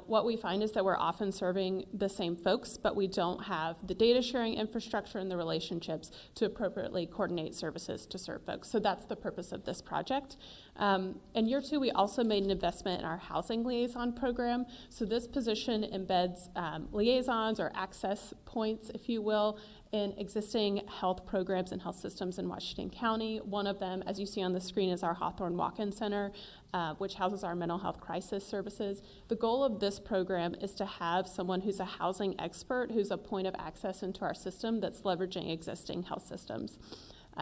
What we find is that we're often serving the same folks, but we don't have the data sharing infrastructure and the relationships to appropriately coordinate services to serve folks. So that's the purpose of this project. In year 2, we also made an investment in our housing liaison program. So this position embeds liaisons or access points, if you will, in existing health programs and health systems in Washington County. One of them, as you see on the screen, is our Hawthorne Walk-In Center, which houses our mental health crisis services. The goal of this program is to have someone who's a housing expert, who's a point of access into our system that's leveraging existing health systems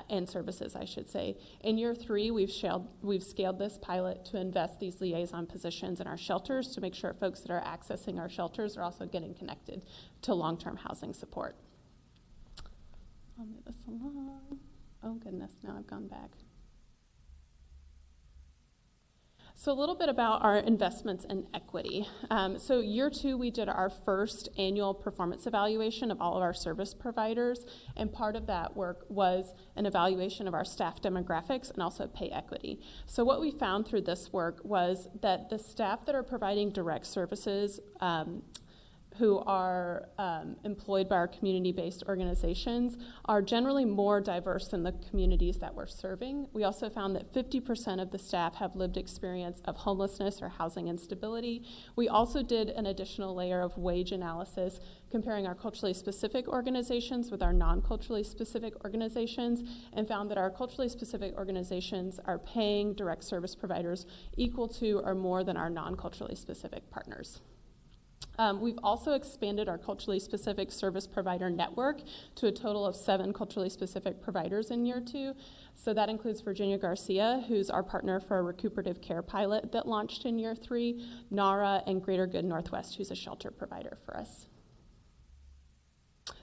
and services, I should say. In year 3, we've scaled this pilot to invest these liaison positions in our shelters to make sure folks that are accessing our shelters are also getting connected to long-term housing support. I'll move this along. Oh goodness, now I've gone back. So a little bit about our investments in equity. So year 2, we did our first annual performance evaluation of all of our service providers, and part of that work was an evaluation of our staff demographics and also pay equity. So what we found through this work was that the staff that are providing direct services who are employed by our community-based organizations are generally more diverse than the communities that we're serving. We also found that 50% of the staff have lived experience of homelessness or housing instability. We also did an additional layer of wage analysis comparing our culturally specific organizations with our non-culturally specific organizations, and found that our culturally specific organizations are paying direct service providers equal to or more than our non-culturally specific partners. We've also expanded our culturally specific service provider network to a total of 7 culturally specific providers in year 2. So that includes Virginia Garcia, who's our partner for a recuperative care pilot that launched in year 3, NARA, and Greater Good Northwest, who's a shelter provider for us.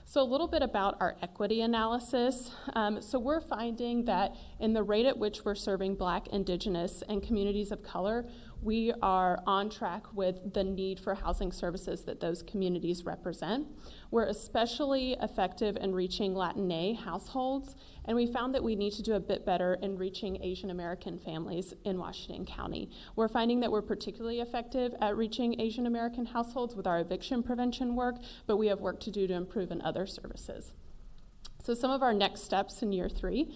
So a little bit about our equity analysis. So we're finding that in the rate at which we're serving Black, Indigenous, and communities of color, we are on track with the need for housing services that those communities represent. We're especially effective in reaching Latinx households, and we found that we need to do a bit better in reaching Asian American families in Washington County. We're finding that we're particularly effective at reaching Asian American households with our eviction prevention work, but we have work to do to improve in other services. So some of our next steps in year 3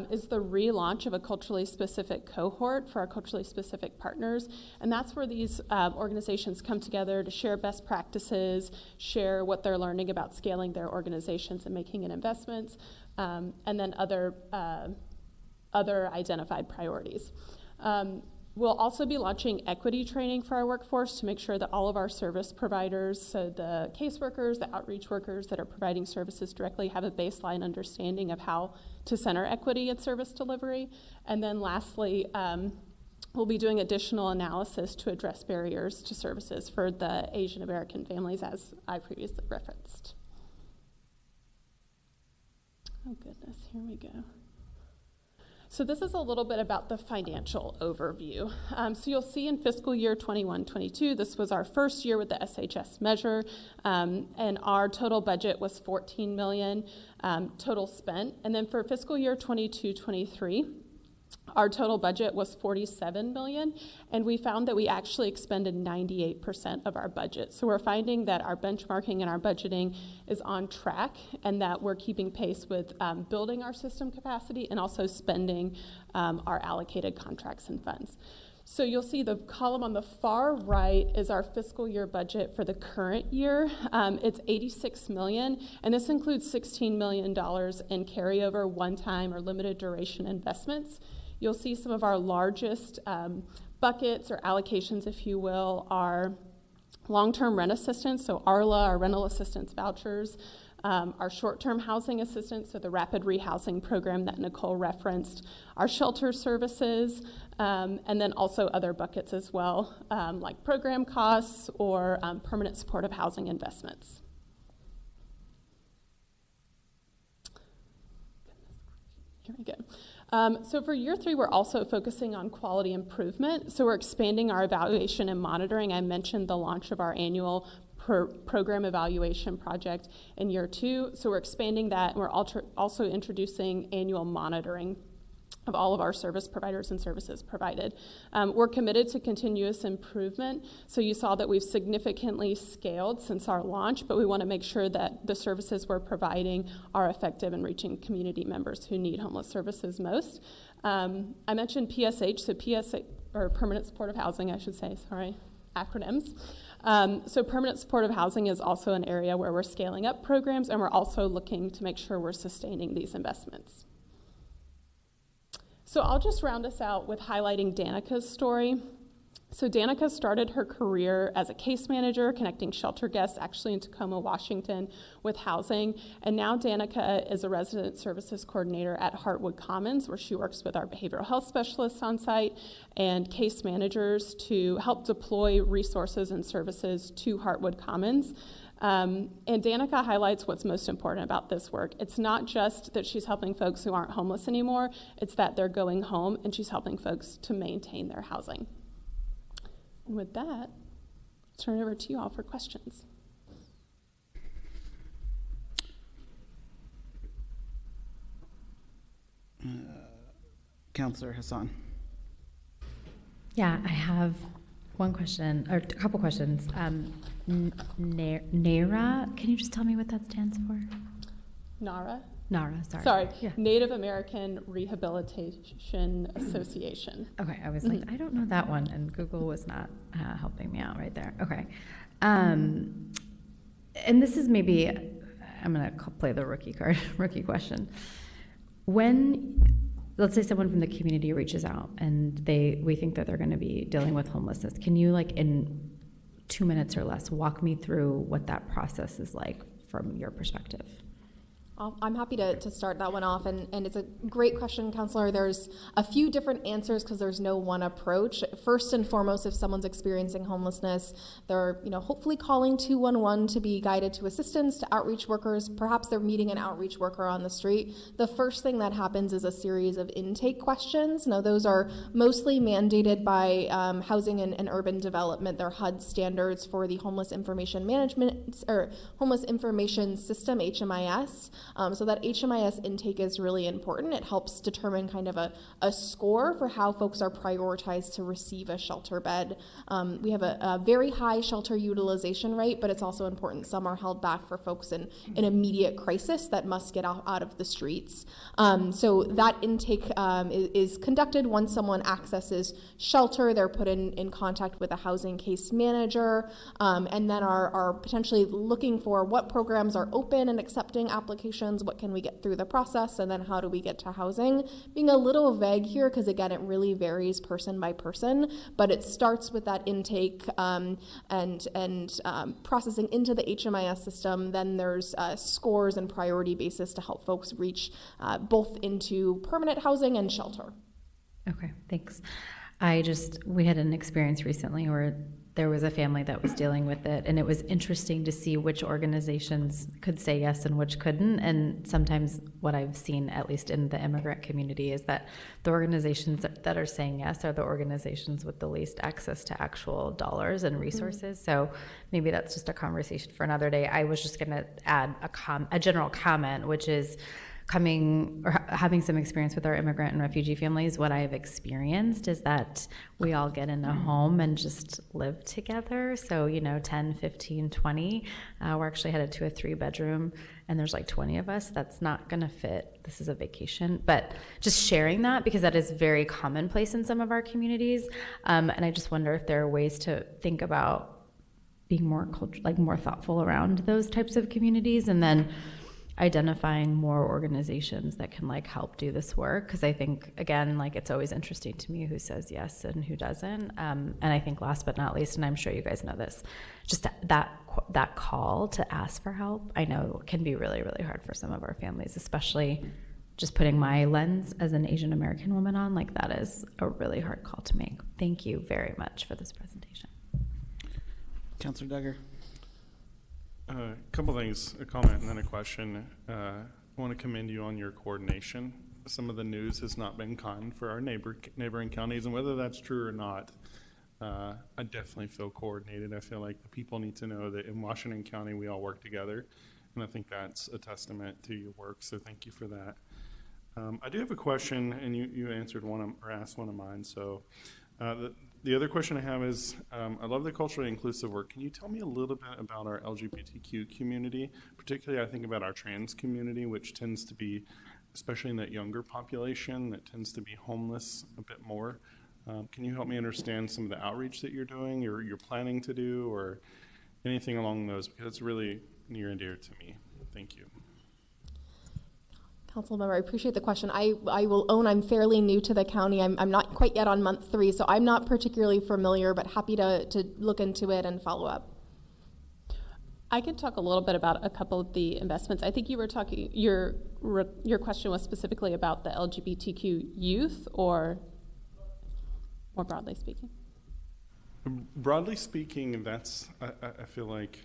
is the relaunch of a culturally specific cohort for our culturally specific partners. And that's where these organizations come together to share best practices, share what they're learning about scaling their organizations and making an investments, and then other identified priorities. We'll also be launching equity training for our workforce to make sure that all of our service providers, so the caseworkers, the outreach workers that are providing services directly, have a baseline understanding of how to center equity in service delivery. And then lastly, we'll be doing additional analysis to address barriers to services for the Asian American families, as I previously referenced. Oh goodness, here we go. So this is a little bit about the financial overview. So you'll see in fiscal year 21-22, this was our first year with the SHS measure, and our total budget was $14 million total spent. And then for fiscal year 22-23, our total budget was $47 million, and we found that we actually expended 98% of our budget. So we're finding that our benchmarking and our budgeting is on track, and that we're keeping pace with building our system capacity and also spending our allocated contracts and funds. So you'll see the column on the far right is our fiscal year budget for the current year. It's $86 million, and this includes $16 million in carryover one-time or limited duration investments. You'll see some of our largest buckets or allocations, if you will, are long-term rent assistance, so ARLA, our rental assistance vouchers, our short-term housing assistance, so the rapid rehousing program that Nicole referenced, our shelter services, and then also other buckets as well, like program costs or permanent supportive housing investments. hear me good. So for year 3, we're also focusing on quality improvement. So we're expanding our evaluation and monitoring. I mentioned the launch of our annual program evaluation project in year 2. So we're expanding that, and we're also introducing annual monitoring of all of our service providers and services provided. We're committed to continuous improvement. So you saw that we've significantly scaled since our launch, but we want to make sure that the services we're providing are effective in reaching community members who need homeless services most. I mentioned PSH, so PSH, or Permanent Supportive Housing, I should say, sorry, acronyms. So permanent supportive housing is also an area where we're scaling up programs, and we're also looking to make sure we're sustaining these investments. So I'll just round us out with highlighting Danica's story. So Danica started her career as a case manager, connecting shelter guests actually in Tacoma, Washington with housing. And now Danica is a resident services coordinator at Heartwood Commons, where she works with our behavioral health specialists on site and case managers to help deploy resources and services to Heartwood Commons. And Danica highlights what's most important about this work. It's not just that she's helping folks who aren't homeless anymore, it's that they're going home and she's helping folks to maintain their housing. And with that, I'll turn it over to you all for questions. Councillor Hassan. Yeah, I have one question, or a couple questions. NARA, can you just tell me what that stands for? NARA? NARA, sorry. Sorry, yeah. Native American Rehabilitation Association. Okay, I was like, I don't know that one, and Google was not helping me out right there. Okay. And this is maybe, I'm going to play the rookie card, rookie question. When, let's say someone from the community reaches out and we think that they're going to be dealing with homelessness, can you, like, in 2 minutes or less, walk me through what that process is like from your perspective? I'm happy to start that one off, and it's a great question, Counselor. There's a few different answers because there's no one approach. First and foremost, if someone's experiencing homelessness, they're hopefully calling 211 to be guided to assistance, to outreach workers. Perhaps they're meeting an outreach worker on the street. The first thing that happens is a series of intake questions. Now, those are mostly mandated by Housing and Urban Development. They're HUD standards for the Homeless Information Management or Homeless Information System, HMIS. So that HMIS intake is really important. It helps determine kind of a score for how folks are prioritized to receive a shelter bed. We have a very high shelter utilization rate, but it's also important. Some are held back for folks in an immediate crisis that must get out of the streets. So that intake is conducted once someone accesses shelter. They're put in contact with a housing case manager, and then are potentially looking for what programs are open and accepting applications, what can we get through the process, and then how do we get to housing. Being a little vague here because, again, it really varies person by person, but it starts with that intake and processing into the HMIS system. Then there's scores and priority basis to help folks reach both into permanent housing and shelter. Okay, thanks. We had an experience recently where there was a family that was dealing with it, and it was interesting to see which organizations could say yes and which couldn't. And sometimes what I've seen, at least in the immigrant community, is that the organizations that are saying yes are the organizations with the least access to actual dollars and resources. Mm-hmm. So maybe that's just a conversation for another day. I was just going to add a general comment, which is having some experience with our immigrant and refugee families. What I've experienced is that we all get in a home and just live together. So, 10, 15, 20. We're actually headed to a 3-bedroom, and there's like 20 of us. That's not going to fit. This is a vacation. But just sharing that, because that is very commonplace in some of our communities. And I just wonder if there are ways to think about being more thoughtful around those types of communities, and then identifying more organizations that can help do this work. Because I think, again, it's always interesting to me who says yes and who doesn't. And I think last but not least, and I'm sure you guys know this, just that call to ask for help, I know can be really, really hard for some of our families, especially just putting my lens as an Asian American woman on, that is a really hard call to make. Thank you very much for this presentation. Councillor Duggar. A couple things, a comment and then a question. I want to commend you on your coordination some of the news has not been kind for our neighboring counties, and whether that's true or not, I definitely feel coordinated. I feel like the people need to know that in Washington County we all work together, and I think that's a testament to your work. So thank you for that. I do have a question, and you answered asked one of mine. So the other question I have is, I love the culturally inclusive work. Can you tell me a little bit about our LGBTQ community? Particularly, I think about our trans community, which tends to be, especially in that younger population, that tends to be homeless a bit more. Can you help me understand some of the outreach that you're doing, or you're planning to do, or anything along those? Because it's really near and dear to me. Thank you. Councilmember, I appreciate the question. I will own I'm fairly new to the county. I'm not quite yet on month 3, so I'm not particularly familiar, but happy to look into it and follow up. I could talk a little bit about a couple of the investments. I think you were talking, your question was specifically about the LGBTQ youth, or more broadly speaking? Broadly speaking, that's, I feel like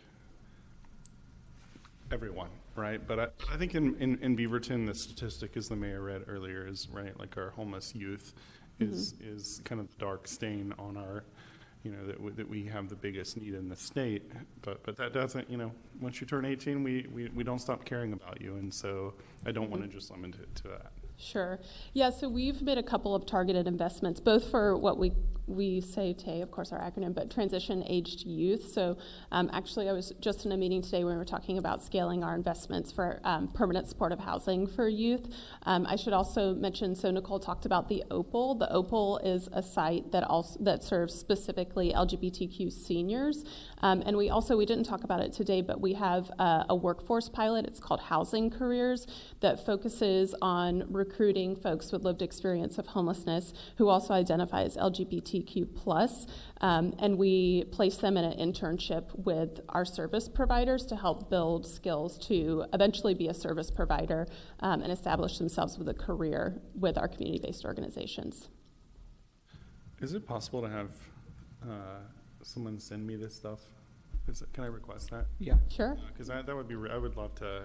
everyone, right? But I think in Beaverton, the statistic, as the mayor read earlier, is right, like our homeless youth is kind of the dark stain on our, that we have the biggest need in the state. But that doesn't, once you turn 18, we don't stop caring about you. And so I don't want to just limit it to that. Sure. Yeah, so we've made a couple of targeted investments, both for what we say TAY, of course, our acronym, but transition-aged youth. So actually, I was just in a meeting today where we were talking about scaling our investments for permanent supportive housing for youth. I should also mention, so Nicole talked about the Opal. The Opal is a site that serves specifically LGBTQ seniors. And we didn't talk about it today, but we have a workforce pilot. It's called Housing Careers, that focuses on recruiting folks with lived experience of homelessness who also identify as LGBTQ+, and we place them in an internship with our service providers to help build skills to eventually be a service provider and establish themselves with a career with our community-based organizations. Is it possible to have someone send me this stuff? Can I request that? Yeah. Sure. Because that would be, I would love to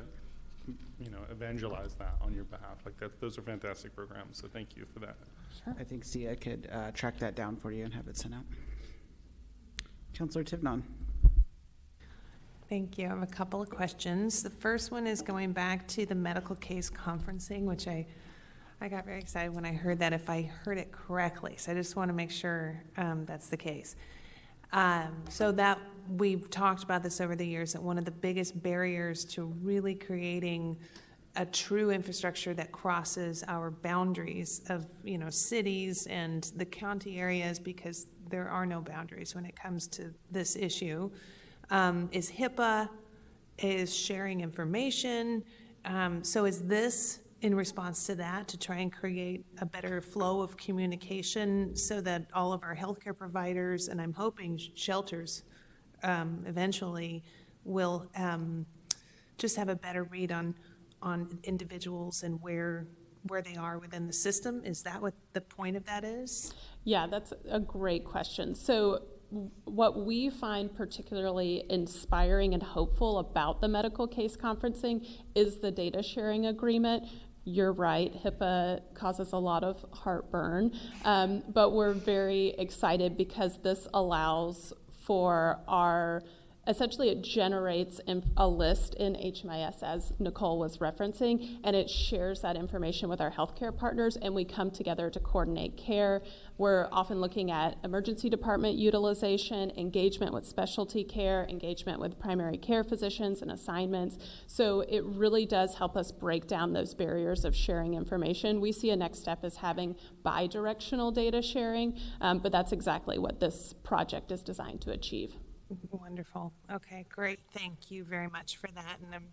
evangelize that on your behalf. Like those are fantastic programs, so thank you for that. Sure. I think Sia could track that down for you and have it sent out. Councilor Tivnon. Thank you. I have a couple of questions. The first one is going back to the medical case conferencing, which I got very excited when I heard that, if I heard it correctly. So I just want to make sure that's the case. So that we've talked about this over the years, that one of the biggest barriers to really creating a true infrastructure that crosses our boundaries of, cities and the county areas, because there are no boundaries when it comes to this issue, is HIPAA, is sharing information. So is this in response to that, to try and create a better flow of communication so that all of our healthcare providers, and I'm hoping shelters eventually, will just have a better read on individuals and where they are within the system? Is that what the point of that is? Yeah, that's a great question. So what we find particularly inspiring and hopeful about the medical case conferencing is the data sharing agreement. You're right, HIPAA causes a lot of heartburn, but we're very excited because this allows for essentially it generates a list in HMIS, as Nicole was referencing, and it shares that information with our healthcare partners, and we come together to coordinate care. We're often looking at emergency department utilization, engagement with specialty care, engagement with primary care physicians and assignments. So it really does help us break down those barriers of sharing information. We see a next step as having bi-directional data sharing, but that's exactly what this project is designed to achieve. Wonderful. Okay, great. Thank you very much for that. And I'm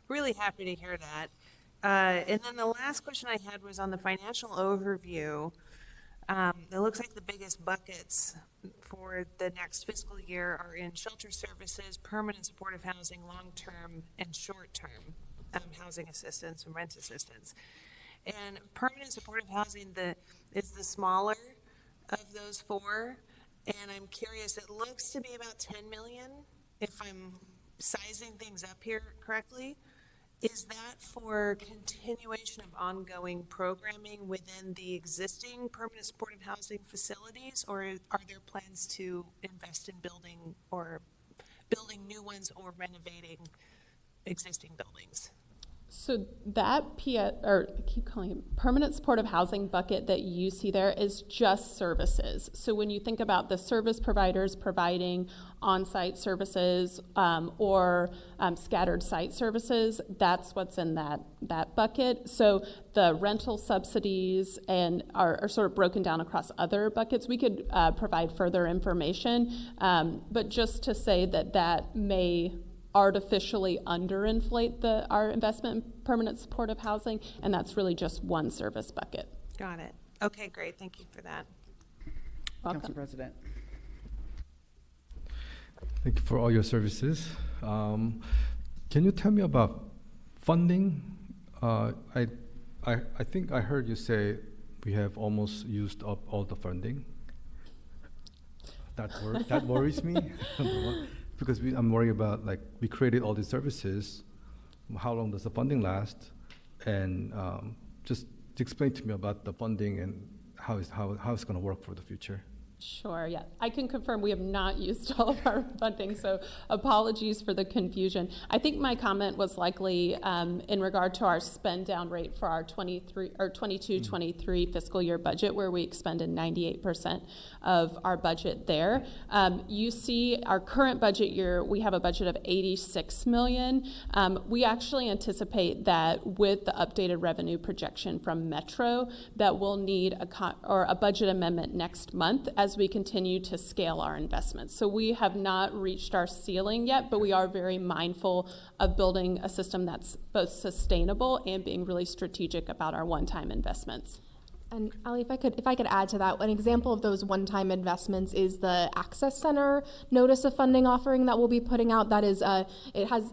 really happy to hear that. And then the last question I had was on the financial overview. It looks like the biggest buckets for the next fiscal year are in shelter services, permanent supportive housing, long-term and short-term housing assistance and rent assistance. And permanent supportive housing is the smaller of those four. And I'm curious, it looks to be about 10 million, if I'm sizing things up here correctly. Is that for continuation of ongoing programming within the existing permanent supportive housing facilities, or are there plans to invest in building new ones or renovating existing buildings? So that or I keep calling it permanent supportive housing bucket that you see there is just services. So when you think about the service providers providing on-site services or scattered site services, that's what's in that bucket. So the rental subsidies and are sort of broken down across other buckets. We could provide further information, but just to say that may artificially underinflate our investment in permanent supportive housing, and that's really just one service bucket. Got it. Okay, great. Thank you for that. Welcome. Council President. Thank you for all your services. Can you tell me about funding? I think I heard you say we have almost used up all the funding. That worries me. Because I'm worried about, like, we created all these services. How long does the funding last? And just explain to me about the funding and how it's going to work for the future. Sure, yeah. I can confirm we have not used all of our funding, so apologies for the confusion. I think my comment was likely in regard to our spend down rate for our 22-23 fiscal year budget, where we expended 98% of our budget there. You see our current budget year, we have a budget of $86 million. We actually anticipate that with the updated revenue projection from Metro, that we'll need a budget amendment next month as we continue to scale our investments. So we have not reached our ceiling yet, but we are very mindful of building a system that's both sustainable and being really strategic about our one-time investments. And Ali, if I could add to that, an example of those one-time investments is the Access Center notice of funding offering that we'll be putting out. That is,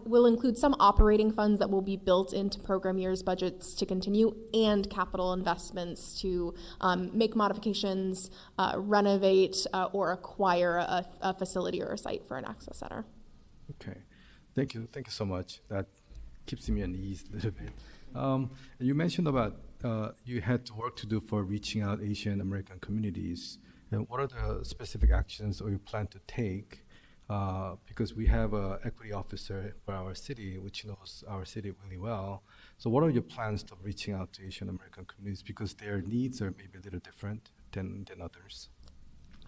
will include some operating funds that will be built into program years budgets to continue, and capital investments to make modifications, renovate, or acquire a facility or a site for an Access Center. Okay, thank you so much. That keeps me at ease a little bit. You mentioned about you had work to do for reaching out Asian American communities. And what are the specific actions or you plan to take? Because we have an equity officer for our city, which knows our city really well. So what are your plans to reaching out to Asian American communities? Because their needs are maybe a little different than others.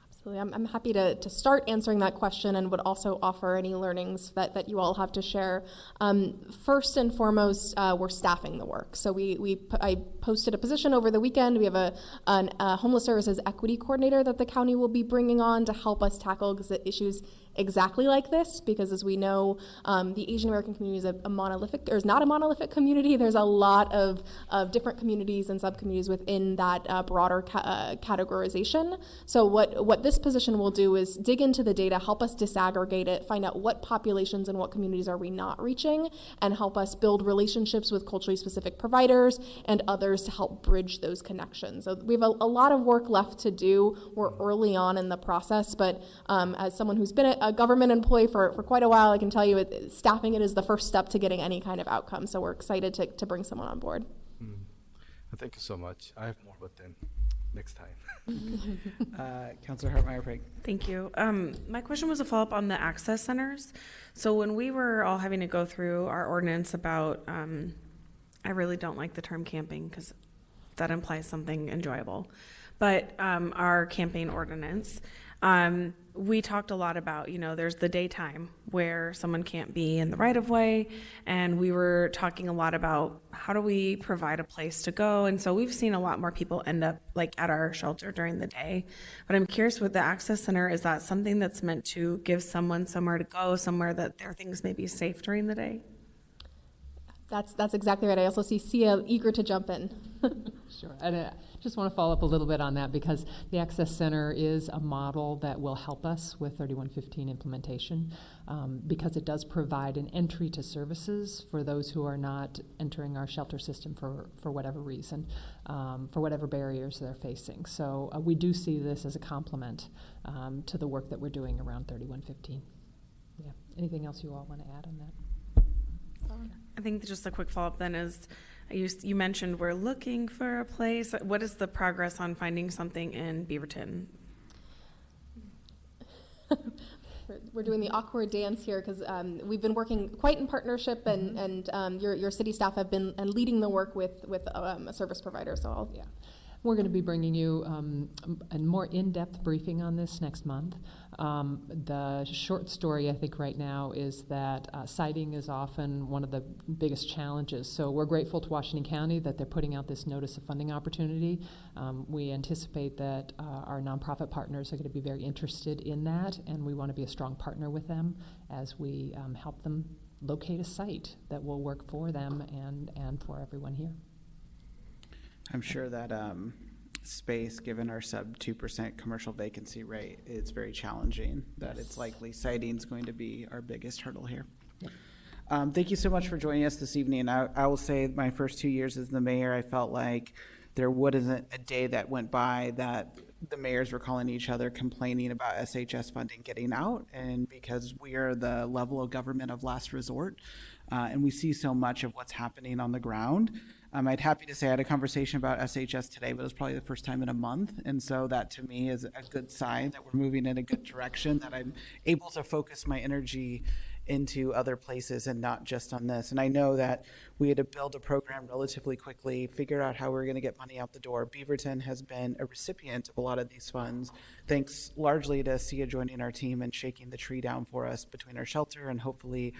Absolutely. I'm happy to start answering that question, and would also offer any learnings that you all have to share. First and foremost, we're staffing the work. So I posted a position over the weekend. We have a homeless services equity coordinator that the county will be bringing on to help us tackle issues exactly like this, because as we know, the Asian American community is is not a monolithic community. There's a lot of different communities and subcommunities within that broader categorization. So what this position will do is dig into the data, help us disaggregate it, find out what populations and what communities are we not reaching, and help us build relationships with culturally specific providers and others to help bridge those connections. So we have a lot of work left to do. We're early on in the process, but as someone who's been a government employee for quite a while, I can tell you staffing it is the first step to getting any kind of outcome. So we're excited to bring someone on board. Thank you so much. I have more, but then next time. Councilor Hartmeyer-Prig. Thank you. My question was a follow-up on the access centers. So when we were all having to go through our ordinance about, I really don't like the term camping because that implies something enjoyable, but our camping ordinance, we talked a lot about, there's the daytime where someone can't be in the right of way. And we were talking a lot about how do we provide a place to go. And so we've seen a lot more people end up like at our shelter during the day. But I'm curious, with the Access Center, is that something that's meant to give someone somewhere to go, somewhere that their things may be safe during the day? That's exactly right. I also see Sia eager to jump in. Sure. And I just want to follow up a little bit on that, because the Access Center is a model that will help us with 3115 implementation, because it does provide an entry to services for those who are not entering our shelter system for whatever reason, for whatever barriers they're facing. So we do see this as a complement to the work that we're doing around 3115. Yeah. Anything else you all want to add on that? I think just a quick follow-up then is, you mentioned we're looking for a place. What is the progress on finding something in Beaverton? We're doing the awkward dance here because we've been working quite in partnership, and your city staff have been leading the work with a service provider. So We're going to be bringing you a more in-depth briefing on this next month. The short story, I think, right now is that siting is often one of the biggest challenges. So we're grateful to Washington County that they're putting out this notice of funding opportunity. We anticipate that our nonprofit partners are going to be very interested in that, and we want to be a strong partner with them as we help them locate a site that will work for them and for everyone here. I'm sure that space, given our sub 2% commercial vacancy rate, is very challenging, that it's likely siting is going to be our biggest hurdle here. Thank you so much for joining us this evening. I will say my first 2 years as the mayor, I felt like there wasn't a day that went by that the mayors were calling each other complaining about SHS funding getting out, and because we are the level of government of last resort, and we see so much of what's happening on the ground. I'd happy to say I had a conversation about SHS today, but it was probably the first time in a month. And so that to me is a good sign that we're moving in a good direction, that I'm able to focus my energy into other places and not just on this. And I know that we had to build a program relatively quickly, figure out how we were going to get money out the door. Beaverton has been a recipient of a lot of these funds, thanks largely to Sia joining our team and shaking the tree down for us between our shelter and hopefully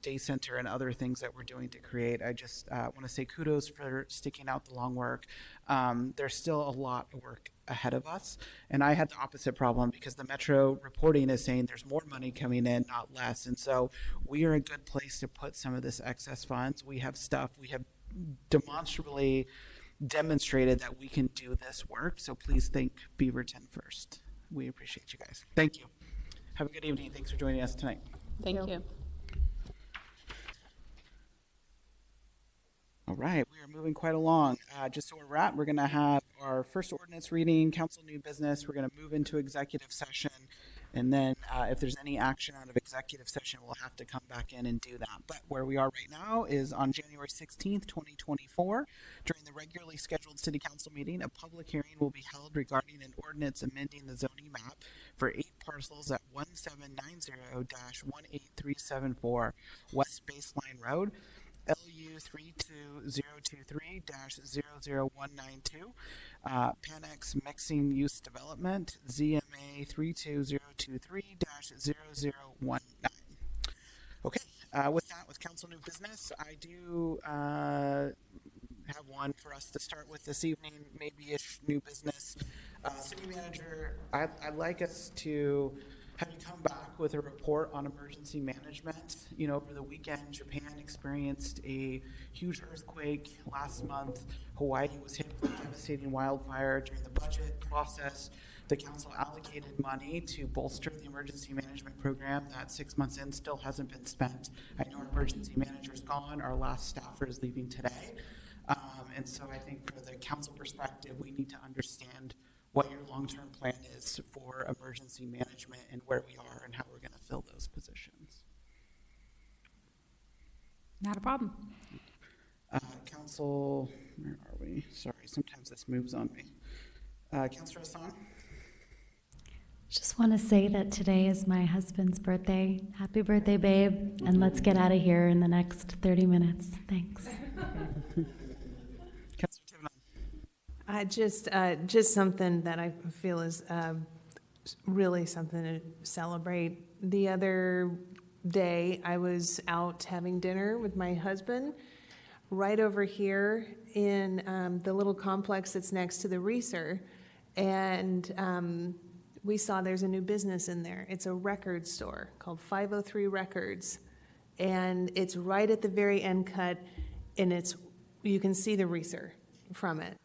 day center and other things that we're doing to create. I just want to say kudos for sticking out the long work. There's still a lot of work ahead of us, and I had the opposite problem because the Metro reporting is saying there's more money coming in, not less, and so we are a good place to put some of this excess funds. We have demonstrably demonstrated that we can do this work, so please think Beaverton first. We appreciate you guys. Thank you. Have a good evening. Thanks for joining us tonight. Thank you. All right, we are moving quite along. Just so we're at, we're going to have our first ordinance reading, council new business. We're going to move into executive session. And then if there's any action out of executive session, we'll have to come back in and do that. But where we are right now is on January 16th, 2024. During the regularly scheduled city council meeting, a public hearing will be held regarding an ordinance amending the zoning map for 8 parcels at 1790-18374 West Baseline Road, LU 32023-00192, Panex Mixing Use Development, ZMA 32023-0019. Okay, with that, with council new business, I do have one for us to start with this evening, maybe-ish new business. City manager, I'd like us to have you come back with a report on emergency management. You know, over the weekend, Japan experienced a huge earthquake. Last month, Hawaii was hit with a devastating wildfire. During the budget process, the council allocated money to bolster the emergency management program that 6 months in still hasn't been spent. I know our emergency manager's gone. Our last staffer is leaving today. And so I think for the council perspective, we need to understand what your long-term plan is for emergency management and where we are and how we're going to fill those positions. Not a problem. Council, where are we? Sorry, sometimes this moves on me. Councilor Hassan? Just want to say that today is my husband's birthday. Happy birthday, babe. And let's get out of here in the next 30 minutes. Thanks. Just something that I feel is really something to celebrate. The other day, I was out having dinner with my husband right over here in the little complex that's next to the Reeser, and we saw there's a new business in there. It's a record store called 503 Records, and it's right at the very end cut, and you can see the Reeser from it.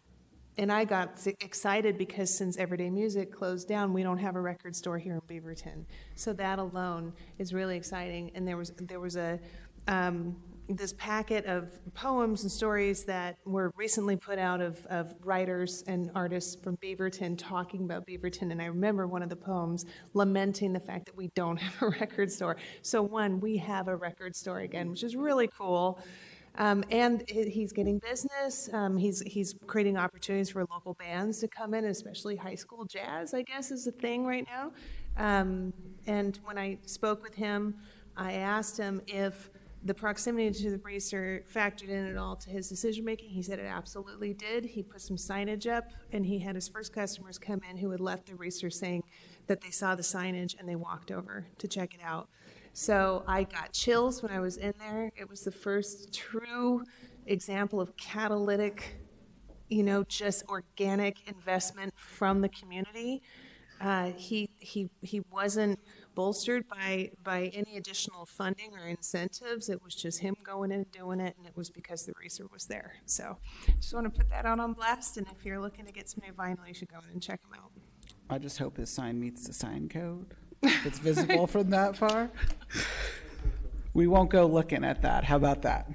And I got excited because since Everyday Music closed down, we don't have a record store here in Beaverton. So that alone is really exciting. And there was a this packet of poems and stories that were recently put out of writers and artists from Beaverton talking about Beaverton. And I remember one of the poems lamenting the fact that we don't have a record store. So one, we have a record store again, which is really cool. And he's getting business. He's creating opportunities for local bands to come in, especially high school jazz, I guess, is a thing right now. And when I spoke with him, I asked him if the proximity to the Reeser factored in at all to his decision making. He said it absolutely did. He put some signage up, and he had his first customers come in who had left the Reeser saying that they saw the signage and they walked over to check it out. So I got chills when I was in there. It was the first true example of catalytic, just organic investment from the community. He wasn't bolstered by any additional funding or incentives. It was just him going in and doing it, and it was because the Reeser was there. So just want to put that out on blast, and if you're looking to get some new vinyl, you should go in and check them out. I just hope his sign meets the sign code. If it's visible from that far. We won't go looking at that. How about that?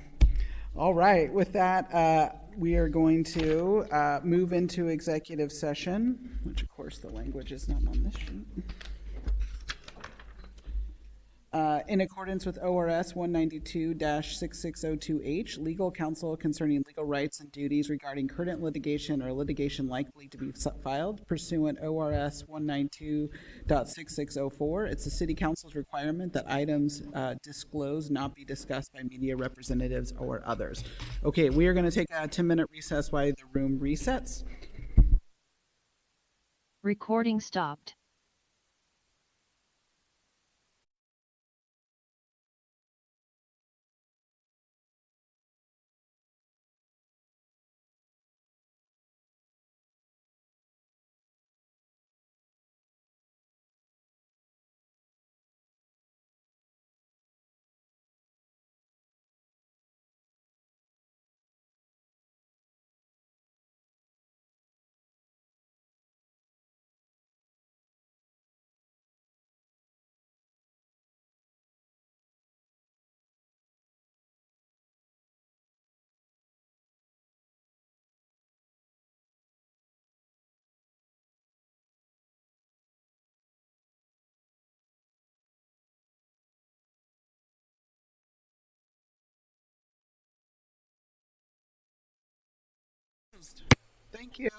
All right. With that, we are going to move into executive session, which, of course, the language is not on this sheet. In accordance with ORS 192-6602H, legal counsel concerning legal rights and duties regarding current litigation or litigation likely to be filed pursuant ORS 192.6604. It's the City Council's requirement that items disclosed not be discussed by media representatives or others. Okay, we are going to take a 10-minute recess while the room resets. Recording stopped. Thank you.